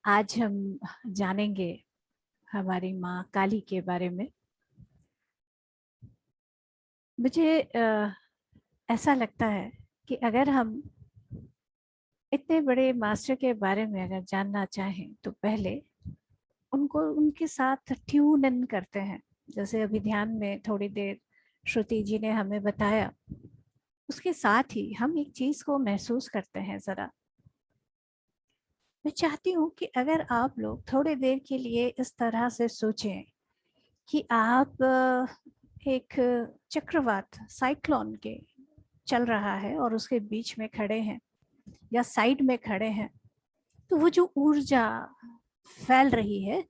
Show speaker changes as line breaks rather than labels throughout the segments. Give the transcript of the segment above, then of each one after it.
आज हम जानेंगे हमारी माँ काली के बारे में। मुझे ऐसा लगता है कि अगर हम इतने बड़े मास्टर के बारे में अगर जानना चाहें तो पहले उनको उनके साथ ट्यून इन करते हैं। जैसे अभी ध्यान में थोड़ी देर श्रुति जी ने हमें बताया, उसके साथ ही हम एक चीज को महसूस करते हैं। जरा मैं चाहती हूँ कि अगर आप लोग थोड़ी देर के लिए इस तरह से सोचें कि आप एक चक्रवात साइक्लोन के चल रहा है और उसके बीच में खड़े हैं या साइड में खड़े हैं, तो वो जो ऊर्जा फैल रही है,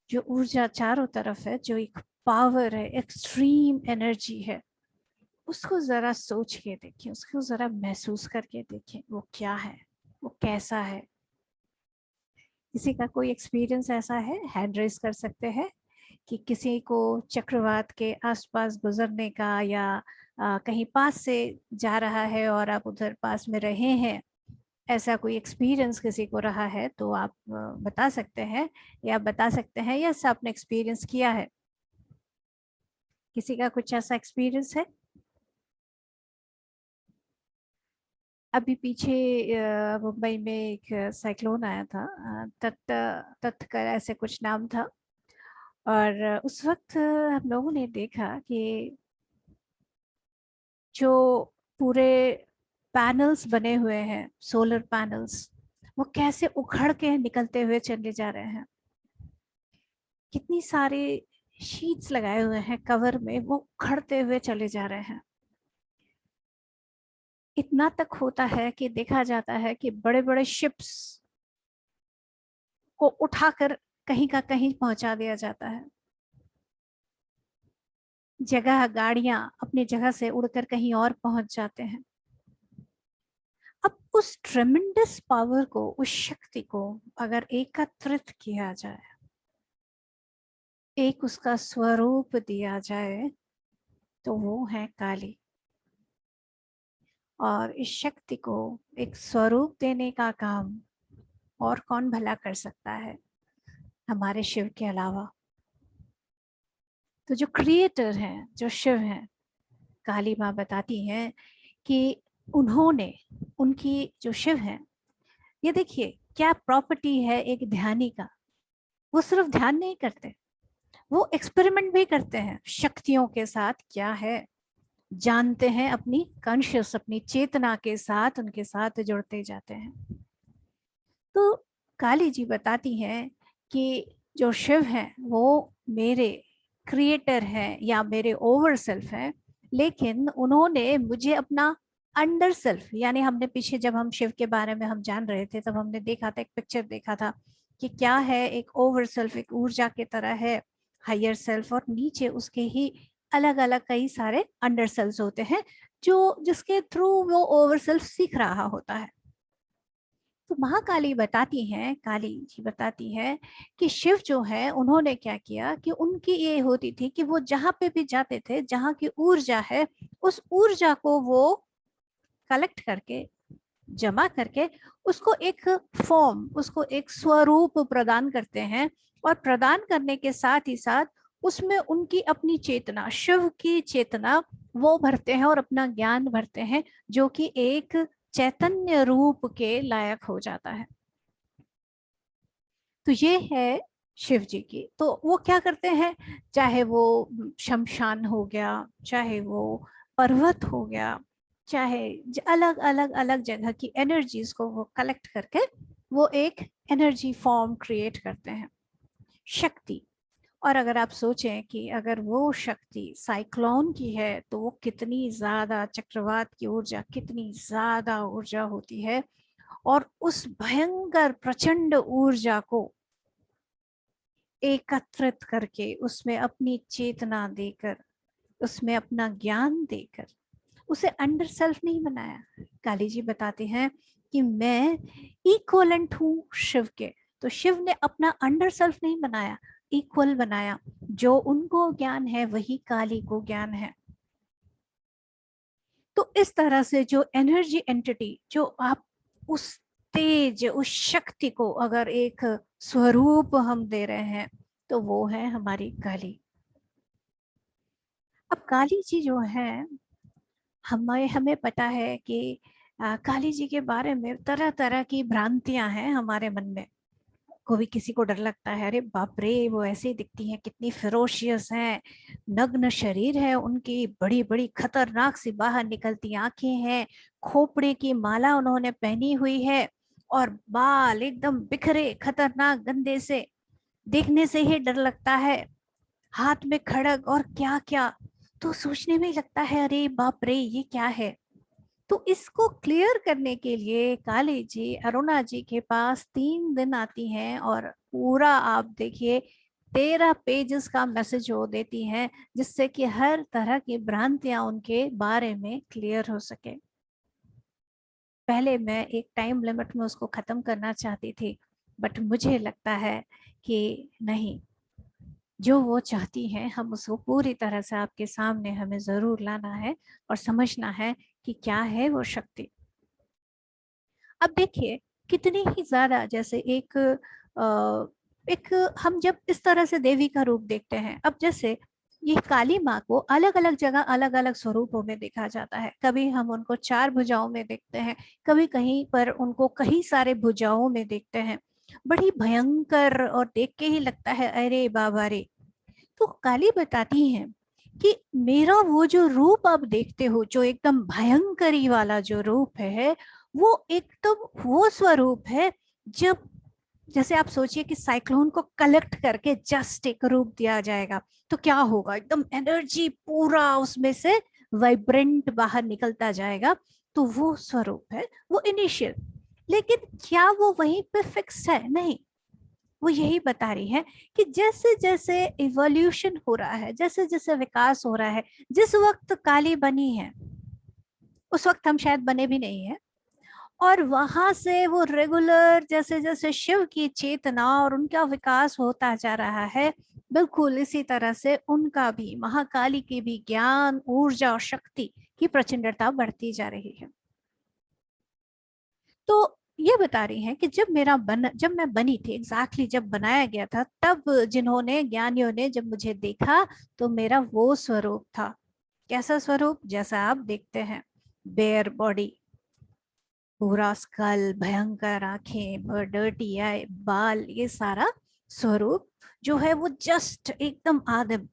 जो ऊर्जा चारों तरफ है, जो एक पावर है, एक्सट्रीम एनर्जी है, उसको जरा सोच के देखें, उसको जरा महसूस करके देखें। वो क्या है, वो कैसा है? किसी का कोई एक्सपीरियंस ऐसा है? हैंड रेस कर सकते हैं कि किसी को चक्रवात के आसपास गुजरने का, या कहीं पास से जा रहा है और आप उधर पास में रहे हैं, ऐसा कोई एक्सपीरियंस किसी को रहा है तो आप बता सकते हैं, या बता सकते हैं या सब आपने एक्सपीरियंस किया है? किसी का कुछ ऐसा एक्सपीरियंस है? अभी पीछे मुंबई में एक साइक्लोन आया था, तत् तत् का ऐसे कुछ नाम था। और उस वक्त हम लोगों ने देखा कि जो पूरे पैनल्स बने हुए हैं, सोलर पैनल्स, वो कैसे उखड़ के निकलते हुए चले जा रहे हैं। कितनी सारी शीट्स लगाए हुए हैं कवर में, वो उखड़ते हुए चले जा रहे हैं। इतना तक होता है कि देखा जाता है कि बड़े बड़े शिप्स को उठाकर कहीं का कहीं पहुंचा दिया जाता है। जगह गाड़ियां अपनी जगह से उड़कर कहीं और पहुंच जाते हैं। अब उस ट्रेमेंडस पावर को, उस शक्ति को अगर एकत्रित किया जाए, एक उसका स्वरूप दिया जाए, तो वो है काली। और इस शक्ति को एक स्वरूप देने का काम और कौन भला कर सकता है हमारे शिव के अलावा? तो जो क्रिएटर हैं, जो शिव हैं, काली माँ बताती हैं कि उन्होंने, उनकी जो शिव हैं, ये देखिए क्या प्रॉपर्टी है एक ध्यानी का। वो सिर्फ ध्यान नहीं करते, वो एक्सपेरिमेंट भी करते हैं शक्तियों के साथ। क्या है जानते हैं, अपनी कॉन्शियस, अपनी चेतना के साथ उनके साथ जुड़ते जाते हैं। तो काली जी बताती हैं कि जो शिव हैं वो मेरे क्रिएटर हैं या मेरे ओवर सेल्फ हैं, लेकिन उन्होंने मुझे अपना अंडर सेल्फ, यानी हमने पीछे जब हम शिव के बारे में हम जान रहे थे तब हमने देखा था, एक पिक्चर देखा था कि क्या है, एक ओवर सेल्फ एक ऊर्जा की तरह है, हायर सेल्फ, और नीचे उसके ही अलग अलग कई सारे अंडर सेल्स होते हैं, जो जिसके थ्रू वो ओवर सेल्फ सीख रहा होता है। तो महाकाली बताती हैं, काली जी बताती है कि शिव जो है उन्होंने क्या किया कि उनकी ये होती थी कि वो जहां पे भी जाते थे, जहां की ऊर्जा है, उस ऊर्जा को वो कलेक्ट करके, जमा करके, उसको एक फॉर्म, उसको एक स्वरूप प्रदान करते हैं। और प्रदान करने के साथ ही साथ उसमें उनकी अपनी चेतना, शिव की चेतना वो भरते हैं और अपना ज्ञान भरते हैं, जो कि एक चैतन्य रूप के लायक हो जाता है। तो ये है शिव जी की। तो वो क्या करते हैं, चाहे वो शमशान हो गया, चाहे वो पर्वत हो गया, चाहे अलग अलग अलग जगह की एनर्जीज को वो कलेक्ट करके वो एक एनर्जी फॉर्म क्रिएट करते हैं, शक्ति। और अगर आप सोचें कि अगर वो शक्ति साइक्लोन की है तो वो कितनी ज्यादा, चक्रवात की ऊर्जा कितनी ज्यादा ऊर्जा होती है। और उस भयंकर प्रचंड ऊर्जा को एकत्रित करके, उसमें अपनी चेतना देकर, उसमें अपना ज्ञान देकर, उसे अंडर सेल्फ नहीं बनाया। काली जी बताते हैं कि मैं इक्वलेंट हूं शिव के। तो शिव ने अपना अंडर सेल्फ नहीं बनाया, इक्वल बनाया। जो उनको ज्ञान है वही काली को ज्ञान है। तो इस तरह से जो एनर्जी एंटिटी, जो आप उस तेज, उस शक्ति को अगर एक स्वरूप हम दे रहे हैं तो वो है हमारी काली। अब काली जी जो है, हमें हमें पता है कि काली जी के बारे में तरह तरह की भ्रांतियां हैं हमारे मन में। कभी किसी को डर लगता है, अरे बाप रे वो ऐसे ही दिखती हैं, कितनी फेरोशियस हैं, नग्न शरीर है उनकी, बड़ी बड़ी खतरनाक सी बाहर निकलती आंखें हैं, खोपड़े की माला उन्होंने पहनी हुई है, और बाल एकदम बिखरे खतरनाक गंदे से, देखने से ही डर लगता है, हाथ में खड़ग और क्या क्या। तो सोचने में लगता है अरे बाप रे ये क्या है। तो इसको क्लियर करने के लिए काली जी अरुणा जी के पास 3 दिन आती हैं, और पूरा आप देखिए 13 पेजेस का मैसेज वो देती हैं, जिससे कि हर तरह की भ्रांतियां उनके बारे में क्लियर हो सके। पहले मैं एक टाइम लिमिट में उसको खत्म करना चाहती थी, बट मुझे लगता है कि नहीं, जो वो चाहती हैं हम उसको पूरी तरह से आपके सामने हमें जरूर लाना है और समझना है कि क्या है वो शक्ति। अब देखिए कितनी ही ज्यादा, जैसे एक हम जब इस तरह से देवी का रूप देखते हैं, अब जैसे ये काली माँ को अलग अलग जगह अलग अलग स्वरूपों में देखा जाता है। कभी हम उनको 4 भुजाओं में देखते हैं, कभी कहीं पर उनको कई सारे भुजाओं में देखते हैं, बड़ी भयंकर, और देख के ही लगता है अरे बाबा रे। तो काली बताती हैं कि मेरा वो जो रूप आप देखते हो, जो एकदम भयंकरी वाला जो रूप है, वो एकदम वो स्वरूप है जब, जैसे आप सोचिए कि साइक्लोन को कलेक्ट करके जस्ट एक रूप दिया जाएगा तो क्या होगा, एकदम एनर्जी पूरा उसमें से वाइब्रेंट बाहर निकलता जाएगा। तो वो स्वरूप है, वो इनिशियल। लेकिन क्या वो वहीं पे फिक्स है? नहीं, वो यही बता रही है कि जैसे जैसे इवोल्यूशन हो रहा है, जैसे जैसे विकास हो रहा है, जिस वक्त काली बनी है उस वक्त हम शायद बने भी नहीं है, और वहां से वो रेगुलर जैसे जैसे शिव की चेतना और उनका विकास होता जा रहा है, बिल्कुल इसी तरह से उनका भी, महाकाली की भी ज्ञान, ऊर्जा और शक्ति की प्रचंडता बढ़ती जा रही है। तो ये बता रही हैं कि जब मैं बनी थी, एग्जैक्टली जब बनाया गया था, तब जिन्होंने ज्ञानियों ने जब मुझे देखा तो मेरा वो स्वरूप था। कैसा स्वरूप? जैसा आप देखते हैं, बेयर बॉडी, पूरा स्कल, भयंकर आंखें, डर्टी आई, बाल, ये सारा स्वरूप जो है वो जस्ट एकदम आदम।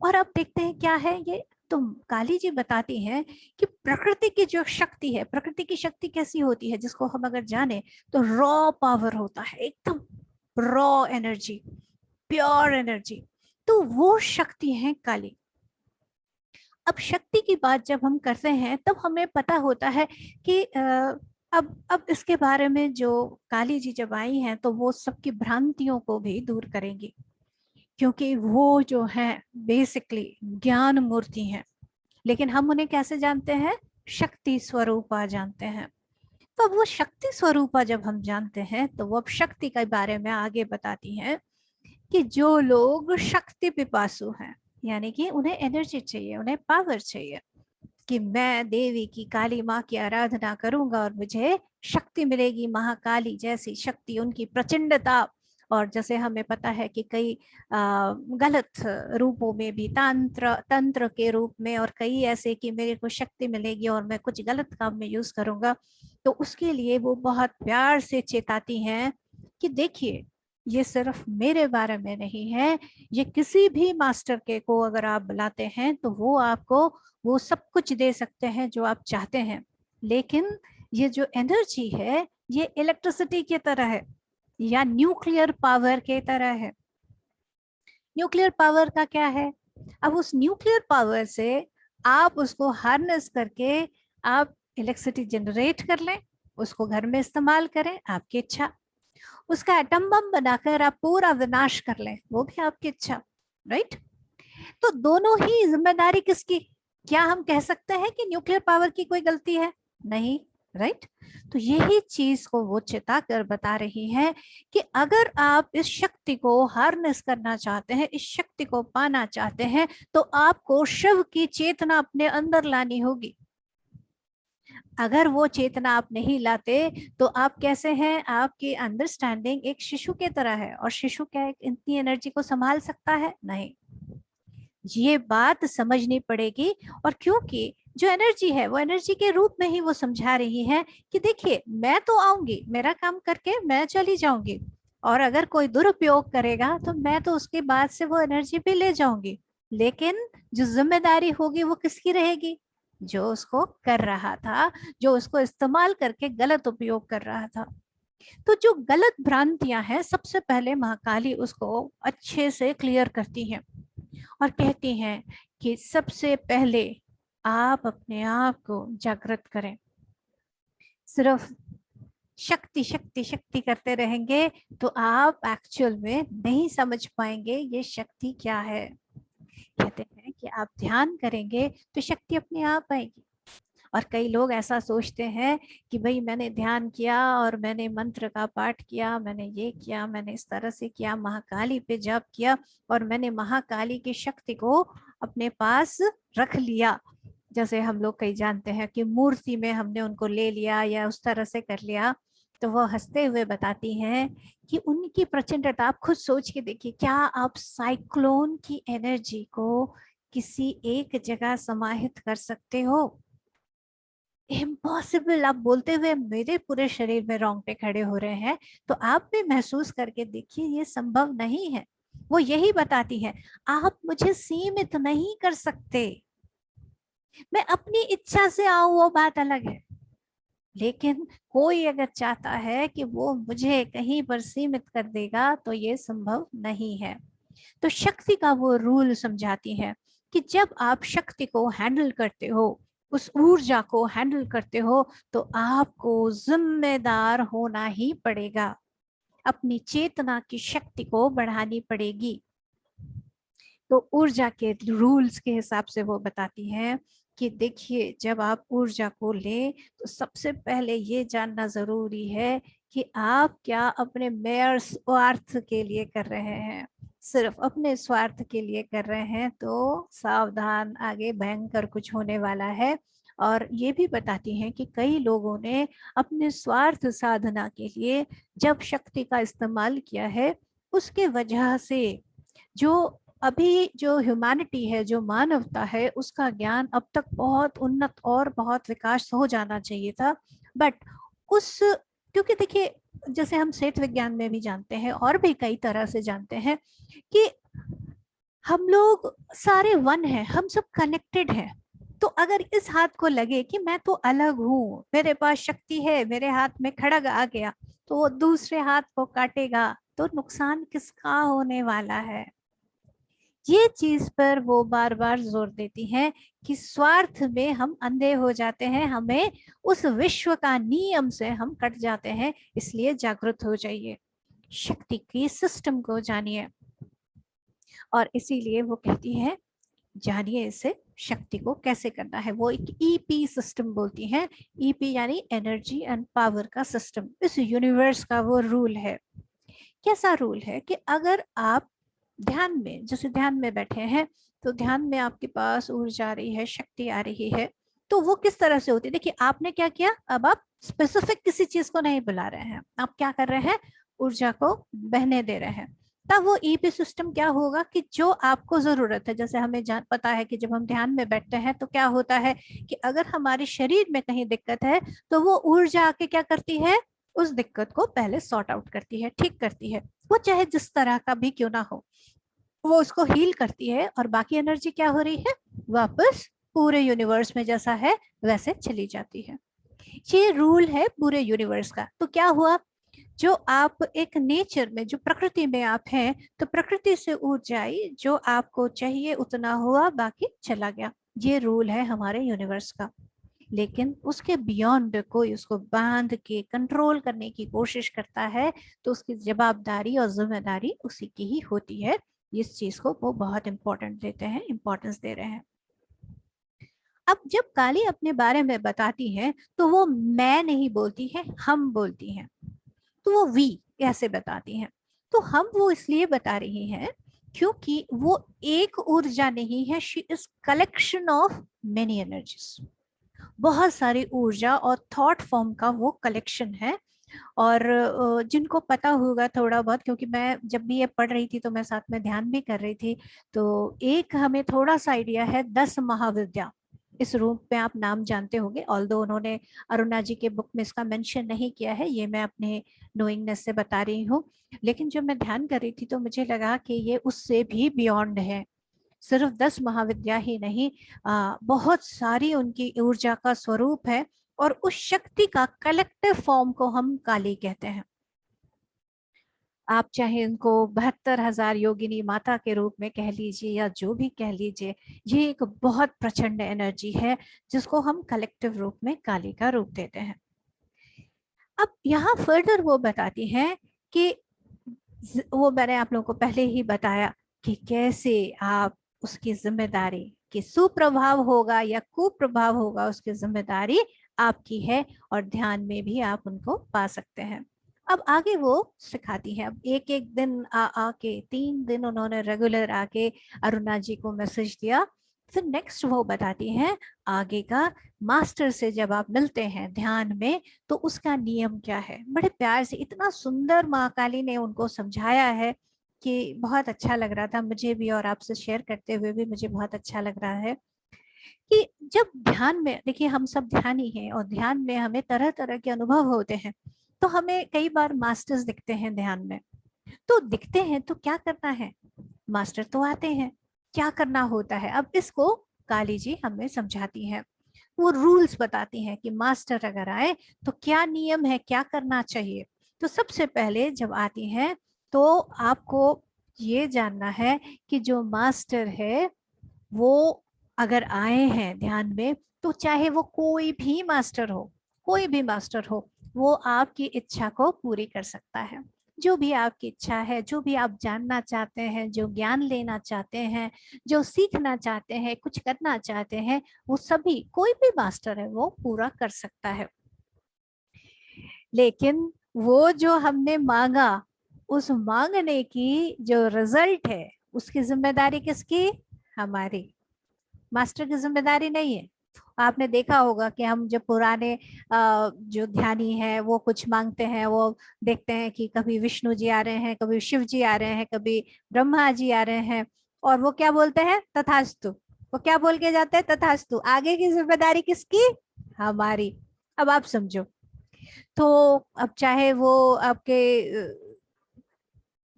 और अब देखते हैं क्या है ये। तो काली जी बताती हैं कि प्रकृति की जो शक्ति है, प्रकृति की शक्ति कैसी होती है जिसको हम अगर जाने तो रॉ पावर होता है, एकदम रॉ एनर्जी, प्योर एनर्जी। तो वो शक्ति है काली। अब शक्ति की बात जब हम करते हैं तब हमें पता होता है कि अब इसके बारे में जो काली जी जब आई हैं तो वो सबकी भ्रांतियों को भी दूर करेंगी, क्योंकि वो जो है बेसिकली ज्ञान मूर्ति हैं। लेकिन हम उन्हें कैसे जानते हैं? शक्ति स्वरूपा जानते हैं। तो अब वो शक्ति स्वरूपा जब हम जानते हैं तो वो अब शक्ति के बारे में आगे बताती हैं कि जो लोग शक्ति पिपासु हैं, यानी कि उन्हें एनर्जी चाहिए, उन्हें पावर चाहिए, कि मैं देवी की, काली माँ की आराधना करूंगा और मुझे शक्ति मिलेगी, महाकाली जैसी शक्ति, उनकी प्रचंडता। और जैसे हमें पता है कि कई गलत रूपों में भी, तंत्र तंत्र के रूप में, और कई ऐसे कि मेरे को शक्ति मिलेगी और मैं कुछ गलत काम में यूज करूंगा, तो उसके लिए वो बहुत प्यार से चेताती हैं कि देखिए ये सिर्फ मेरे बारे में नहीं है, ये किसी भी मास्टर के को अगर आप बुलाते हैं तो वो आपको वो सब कुछ दे सकते हैं जो आप चाहते हैं। लेकिन ये जो एनर्जी है ये इलेक्ट्रिसिटी की तरह है, या न्यूक्लियर पावर के तरह है। न्यूक्लियर पावर का क्या है? अब उस न्यूक्लियर पावर से आप उसको हार्नेस करके आप इलेक्ट्रिसिटी जनरेट कर लें, उसको घर में इस्तेमाल करें, आपकी इच्छा। उसका एटम बम बनाकर आप पूरा विनाश कर लें, वो भी आपकी इच्छा, राइट? तो दोनों ही जिम्मेदारी किसकी? क्या हम कह सकते हैं कि न्यूक्लियर पावर की कोई गलती है? नहीं, राइट? तो यही चीज को वो चिता कर बता रही है कि अगर आप इस शक्ति को हार्नेस करना चाहते हैं, इस शक्ति को पाना चाहते हैं, तो आपको शिव की चेतना अपने अंदर लानी होगी। अगर वो चेतना आप नहीं लाते तो आप कैसे हैं, आपकी अंडरस्टैंडिंग एक शिशु के तरह है, और शिशु क्या इतनी एनर्जी को संभाल सकता है? नहीं। ये बात समझनी पड़ेगी। और क्योंकि जो एनर्जी है वो एनर्जी के रूप में ही वो समझा रही है कि देखिए मैं तो आऊंगी, मेरा काम करके मैं चली जाऊंगी, और अगर कोई दुरुपयोग करेगा तो मैं तो उसके बाद से वो एनर्जी भी ले जाऊंगी, लेकिन जो जिम्मेदारी होगी वो किसकी रहेगी? जो उसको कर रहा था, जो उसको इस्तेमाल करके गलत उपयोग कर रहा था। तो जो गलत भ्रांतियां हैं सबसे पहले महाकाली उसको अच्छे से क्लियर करती हैं और कहती हैं कि सबसे पहले आप अपने आप को जागृत करें। सिर्फ शक्ति शक्ति शक्ति करते रहेंगे तो आप एक्चुअल में नहीं समझ पाएंगे ये शक्ति क्या है। कहते हैं कि आप ध्यान करेंगे तो शक्ति अपने आप आएगी। और कई लोग ऐसा सोचते हैं कि भाई मैंने ध्यान किया और मैंने मंत्र का पाठ किया, मैंने ये किया, मैंने इस तरह से किया, महाकाली पे जप किया और मैंने महाकाली की शक्ति को अपने पास रख लिया। जैसे हम लोग कई जानते हैं कि मूर्ति में हमने उनको ले लिया या उस तरह से कर लिया। तो वो हंसते हुए बताती हैं कि उनकी प्रचंडता, आप खुद सोच के देखिए, क्या आप साइक्लोन की एनर्जी को किसी एक जगह समाहित कर सकते हो? इम्पॉसिबल। आप बोलते हुए मेरे पूरे शरीर में रोंगटे खड़े हो रहे हैं, तो आप भी महसूस करके देखिए, ये संभव नहीं है। वो यही बताती है, आप मुझे सीमित नहीं कर सकते। मैं अपनी इच्छा से आऊं वो बात अलग है, लेकिन कोई अगर चाहता है कि वो मुझे कहीं पर सीमित कर देगा तो ये संभव नहीं है। तो शक्ति का वो रूल समझाती है कि जब आप शक्ति को हैंडल करते हो, उस ऊर्जा को हैंडल करते हो, तो आपको जिम्मेदार होना ही पड़ेगा, अपनी चेतना की शक्ति को बढ़ानी पड़ेगी। तो ऊर्जा के रूल्स के हिसाब से वो बताती है कि देखिए, जब आप ऊर्जा को लें तो सबसे पहले ये जानना जरूरी है कि आप क्या अपने मेयर स्वार्थ के लिए कर रहे हैं। सिर्फ अपने स्वार्थ के लिए कर रहे हैं तो सावधान, आगे भयंकर कुछ होने वाला है। और ये भी बताती हैं कि कई लोगों ने अपने स्वार्थ साधना के लिए जब शक्ति का इस्तेमाल किया है, उसके वजह से जो अभी जो ह्यूमैनिटी है, जो मानवता है, उसका ज्ञान अब तक बहुत उन्नत और बहुत विकास हो जाना चाहिए था। बट उस, क्योंकि देखिए, जैसे हम सेठ विज्ञान में भी जानते हैं और भी कई तरह से जानते हैं कि हम लोग सारे वन हैं, हम सब कनेक्टेड हैं। तो अगर इस हाथ को लगे कि मैं तो अलग हूँ, मेरे पास शक्ति है, मेरे हाथ में खड़ग आ गया, तो वो दूसरे हाथ को काटेगा, तो नुकसान किसका होने वाला है? ये चीज पर वो बार बार जोर देती हैं कि स्वार्थ में हम अंधे हो जाते हैं, हमें उस विश्व का नियम से हम कट जाते हैं, इसलिए जागृत हो जाइए, शक्ति की सिस्टम को जानिए। और इसीलिए वो कहती है, जानिए इसे, शक्ति को कैसे करना है। वो एक ईपी सिस्टम बोलती हैं। ईपी यानी एनर्जी एंड पावर का सिस्टम, इस यूनिवर्स का वो रूल है। कैसा रूल है कि अगर आप ध्यान में, जैसे ध्यान में बैठे हैं, तो ध्यान में आपके पास ऊर्जा आ रही है, शक्ति आ रही है, तो वो किस तरह से होती है? देखिए, आपने क्या किया, अब आप स्पेसिफिक किसी चीज को नहीं बुला रहे हैं, आप क्या कर रहे हैं, ऊर्जा को बहने दे रहे हैं। तब वो ईपी सिस्टम क्या होगा कि जो आपको जरूरत है, जैसे हमें जान पता है कि जब हम ध्यान में बैठते हैं तो क्या होता है कि अगर हमारे शरीर में कहीं दिक्कत है तो वो ऊर्जा आके क्या करती है, उस दिक्कत को पहले सॉर्ट आउट करती है, ठीक करती है, वो चाहे जिस तरह का भी क्यों ना हो, वो उसको हील करती है। और बाकी एनर्जी क्या हो रही है, वापस पूरे यूनिवर्स में जैसा है वैसे चली जाती है। ये रूल है पूरे यूनिवर्स का। तो क्या हुआ, जो आप एक नेचर में, जो प्रकृति में आप हैं, तो प्रकृति से ऊर्जा आई, जो आपको चाहिए उतना हुआ, बाकी चला गया। ये रूल है हमारे यूनिवर्स का। लेकिन उसके बियॉन्ड कोई उसको बांध के कंट्रोल करने की कोशिश करता है, तो उसकी जवाबदारी और जिम्मेदारी उसी की ही होती है। इस चीज को वो बहुत इंपॉर्टेंट देते हैं, इंपॉर्टेंस दे रहे हैं। अब जब काली अपने बारे में बताती है तो वो मैं नहीं बोलती है, हम बोलती हैं। तो वो वी कैसे बताती हैं? तो हम वो इसलिए बता रही हैं क्योंकि वो एक ऊर्जा नहीं है, she is collection of many energies. बहुत सारी ऊर्जा और थॉट फॉर्म का वो कलेक्शन है। और जिनको पता होगा थोड़ा बहुत, क्योंकि मैं जब भी ये पढ़ रही थी तो मैं साथ में ध्यान भी कर रही थी, तो एक हमें थोड़ा सा आइडिया है 10 महाविद्या। इस रूप में आप नाम जानते होंगे, ऑल्दो उन्होंने अरुणा जी के बुक में इसका मेंशन नहीं किया है, ये मैं अपने नोइंगनेस से बता रही हूँ। लेकिन जब मैं ध्यान कर रही थी तो मुझे लगा कि ये उससे भी बियॉन्ड है। सिर्फ 10 महाविद्या ही नहीं, बहुत सारी उनकी ऊर्जा का स्वरूप है। और उस शक्ति का कलेक्टिव फॉर्म को हम काली कहते हैं। आप चाहे इनको 72,000 योगिनी माता के रूप में कह लीजिए या जो भी कह लीजिए, ये एक बहुत प्रचंड एनर्जी है जिसको हम कलेक्टिव रूप में काली का रूप देते हैं। अब यहाँ फर्दर वो बताती हैं कि वो मैंने आप लोगों को पहले ही बताया कि कैसे आप उसकी जिम्मेदारी, कि सुप्रभाव होगा या कुप्रभाव होगा, उसकी जिम्मेदारी आपकी है और ध्यान में भी आप उनको पा सकते हैं। अब आगे वो सिखाती है। अब एक एक दिन आके 3 दिन उन्होंने रेगुलर आके अरुणा जी को मैसेज दिया। फिर नेक्स्ट वो बताती हैं आगे का, मास्टर से जब आप मिलते हैं ध्यान में तो उसका नियम क्या है। बड़े प्यार से इतना सुंदर माँ काली ने उनको समझाया है कि बहुत अच्छा लग रहा था मुझे भी, और आपसे शेयर करते हुए भी मुझे बहुत अच्छा लग रहा है कि जब ध्यान में, देखिए हम सब ध्यानी हैं और ध्यान में हमें तरह तरह के अनुभव होते हैं। तो हमें कई बार मास्टर्स दिखते हैं ध्यान में, तो दिखते हैं तो क्या करना है, मास्टर तो आते हैं, क्या करना होता है। अब इसको काली जी हमें समझाती हैं, वो रूल्स बताती हैं कि मास्टर अगर आए तो क्या नियम है, क्या करना चाहिए। तो सबसे पहले जब आती हैं तो आपको ये जानना है कि जो मास्टर है वो अगर आए हैं ध्यान में, तो चाहे वो कोई भी मास्टर हो, कोई भी मास्टर हो, वो आपकी इच्छा को पूरी कर सकता है। जो भी आपकी इच्छा है, जो भी आप जानना चाहते हैं, जो ज्ञान लेना चाहते हैं, जो सीखना चाहते हैं, कुछ करना चाहते हैं, वो सभी, कोई भी मास्टर है वो पूरा कर सकता है। लेकिन वो जो हमने मांगा, उस मांगने की जो रिजल्ट है, उसकी जिम्मेदारी किसकी, हमारी। मास्टर की जिम्मेदारी नहीं है। आपने देखा होगा कि हम जो पुराने जो ध्यानी हैं वो कुछ मांगते हैं, वो देखते हैं कि कभी विष्णु जी आ रहे हैं, कभी शिव जी आ रहे हैं, कभी ब्रह्मा जी आ रहे हैं, और वो क्या बोलते हैं, तथास्तु। वो क्या बोल के जाते हैं, तथास्तु। आगे की जिम्मेदारी किसकी, हमारी। अब आप समझो। तो अब चाहे वो आपके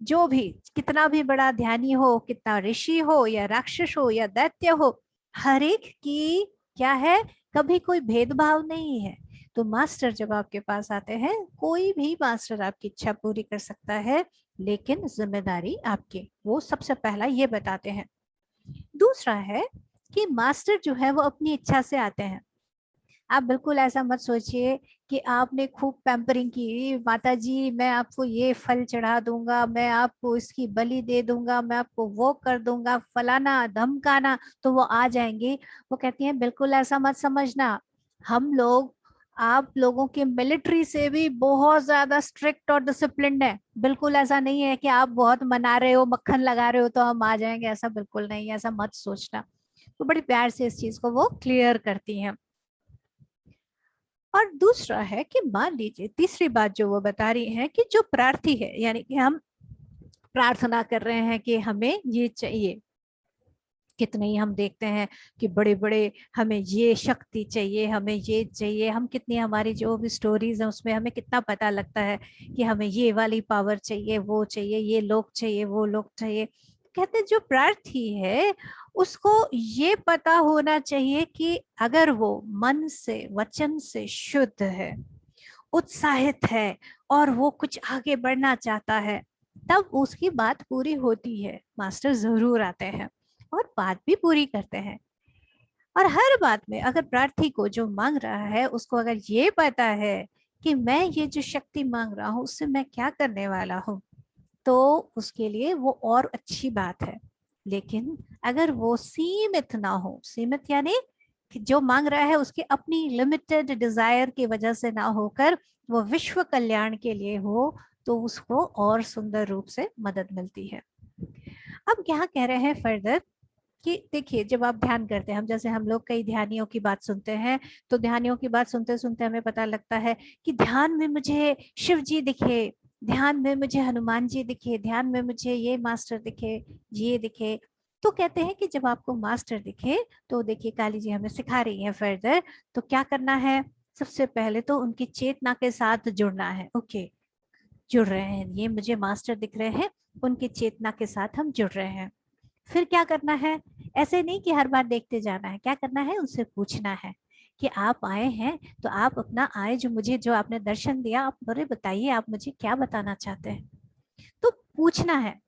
जो भी, कितना भी बड़ा ध्यानी हो, कितना ऋषि हो या राक्षस हो या दैत्य हो, हर एक की क्या है, कभी कोई भेदभाव नहीं है। तो मास्टर जब आपके पास आते हैं, कोई भी मास्टर आपकी इच्छा पूरी कर सकता है, लेकिन जिम्मेदारी आपकी, वो सबसे पहला ये बताते हैं। दूसरा है कि मास्टर जो है वो अपनी इच्छा से आते हैं। आप बिल्कुल ऐसा मत सोचिए कि आपने खूब पैम्परिंग की, माता जी मैं आपको ये फल चढ़ा दूंगा, मैं आपको इसकी बलि दे दूंगा, मैं आपको वो कर दूंगा, फलाना धमकाना, तो वो आ जाएंगे। वो कहती हैं बिल्कुल ऐसा मत समझना। हम लोग आप लोगों के मिलिट्री से भी बहुत ज्यादा स्ट्रिक्ट और डिसिप्लिन्ड है। बिल्कुल ऐसा नहीं है कि आप बहुत मना रहे हो, मक्खन लगा रहे हो तो हम आ जाएंगे, ऐसा बिल्कुल नहीं है, ऐसा मत सोचना। तो बड़ी प्यार से इस चीज को वो क्लियर करती हैं। और दूसरा है कि मान लीजिए, तीसरी बात जो वो बता रही है कि जो प्रार्थी है, यानी कि हम प्रार्थना कर रहे हैं कि हमें ये चाहिए। कितने ही हम देखते हैं कि बड़े बड़े, हमें ये शक्ति चाहिए, हमें ये चाहिए, हम कितनी, हमारी जो भी स्टोरीज है उसमें हमें कितना पता लगता है कि हमें ये वाली पावर चाहिए, वो चाहिए, ये लोग चाहिए, वो लोग चाहिए। कहते हैं जो प्रार्थी है उसको ये पता होना चाहिए कि अगर वो मन से वचन से शुद्ध है, उत्साहित है, और वो कुछ आगे बढ़ना चाहता है, तब उसकी बात पूरी होती है। मास्टर जरूर आते हैं और बात भी पूरी करते हैं। और हर बात में अगर प्रार्थी को जो मांग रहा है उसको अगर ये पता है कि मैं ये जो शक्ति मांग रहा हूँ उससे मैं क्या करने वाला हूँ, तो उसके लिए वो और अच्छी बात है। लेकिन अगर वो सीमित ना हो, सीमित यानी कि जो मांग रहा है उसकी अपनी लिमिटेड डिजायर की वजह से ना होकर वो विश्व कल्याण के लिए हो, तो उसको और सुंदर रूप से मदद मिलती है। अब क्या कह रहे हैं फर्दर कि देखिए जब आप ध्यान करते हैं, हम जैसे हम लोग कई ध्यानियों की बात सुनते हैं, तो ध्यानियों की बात सुनते सुनते हमें पता लगता है कि ध्यान में मुझे शिव जी दिखे, ध्यान में मुझे हनुमान जी दिखे, ध्यान में मुझे ये मास्टर दिखे, ये दिखे। तो कहते हैं कि जब आपको मास्टर दिखे, तो देखिए काली जी हमें सिखा रही है फर्दर, तो क्या करना है, सबसे पहले तो उनकी चेतना के साथ जुड़ना है। ओके, जुड़ रहे हैं, ये मुझे मास्टर दिख रहे हैं, उनकी चेतना के साथ हम जुड़ रहे हैं। फिर क्या करना है, ऐसे नहीं कि हर बार देखते जाना है, क्या करना है, उनसे पूछना है कि आप आए हैं, तो आप अपना आए जो मुझे जो आपने दर्शन दिया, आप बड़े बताइए आप मुझे क्या बताना चाहते हैं। तो पूछना है।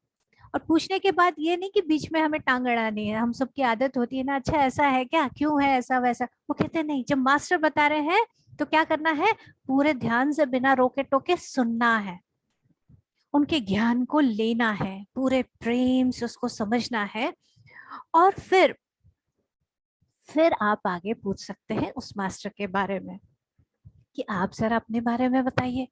और पूछने के बाद ये नहीं कि बीच में हमें टांग अड़ानी है, हम सबकी आदत होती है ना, अच्छा ऐसा है क्या, क्यों है ऐसा वैसा, वो कहते हैं नहीं, जब मास्टर बता रहे हैं तो क्या करना है, पूरे ध्यान से बिना रोके टोके सुनना है, उनके ज्ञान को लेना है, पूरे प्रेम से उसको समझना है। और फिर आप आगे पूछ सकते हैं उस मास्टर के बारे में कि आप जरा अपने बारे में बताइए।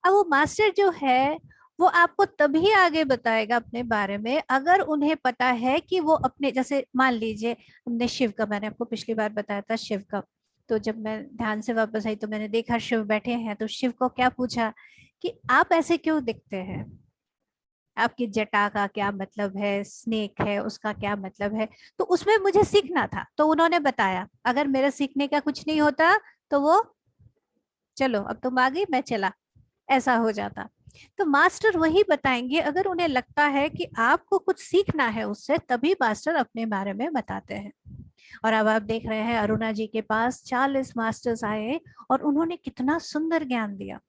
अब वो मास्टर जो है वो आपको तभी आगे बताएगा अपने बारे में अगर उन्हें पता है कि वो अपने, जैसे मान लीजिए हमने शिव का, मैंने आपको पिछली बार बताया था शिव का, तो जब मैं ध्यान से वापस आई तो मैंने देखा शिव बैठे हैं, तो शिव को क्या पूछा कि आप ऐसे क्यों दिखते हैं, आपकी जटा का क्या मतलब है, स्नेक है उसका क्या मतलब है। तो उसमें मुझे सीखना था, तो उन्होंने बताया, अगर मेरा सीखने का कुछ नहीं होता तो वो, चलो अब तुम आ गई मैं चला, ऐसा हो जाता। तो मास्टर वही बताएंगे अगर उन्हें लगता है कि आपको कुछ सीखना है उससे, तभी मास्टर अपने बारे में बताते हैं। और अब आप देख रहे हैं अरुणा जी के पास 40 मास्टर्स आए और उन्होंने कितना सुंदर ज्ञान दिया।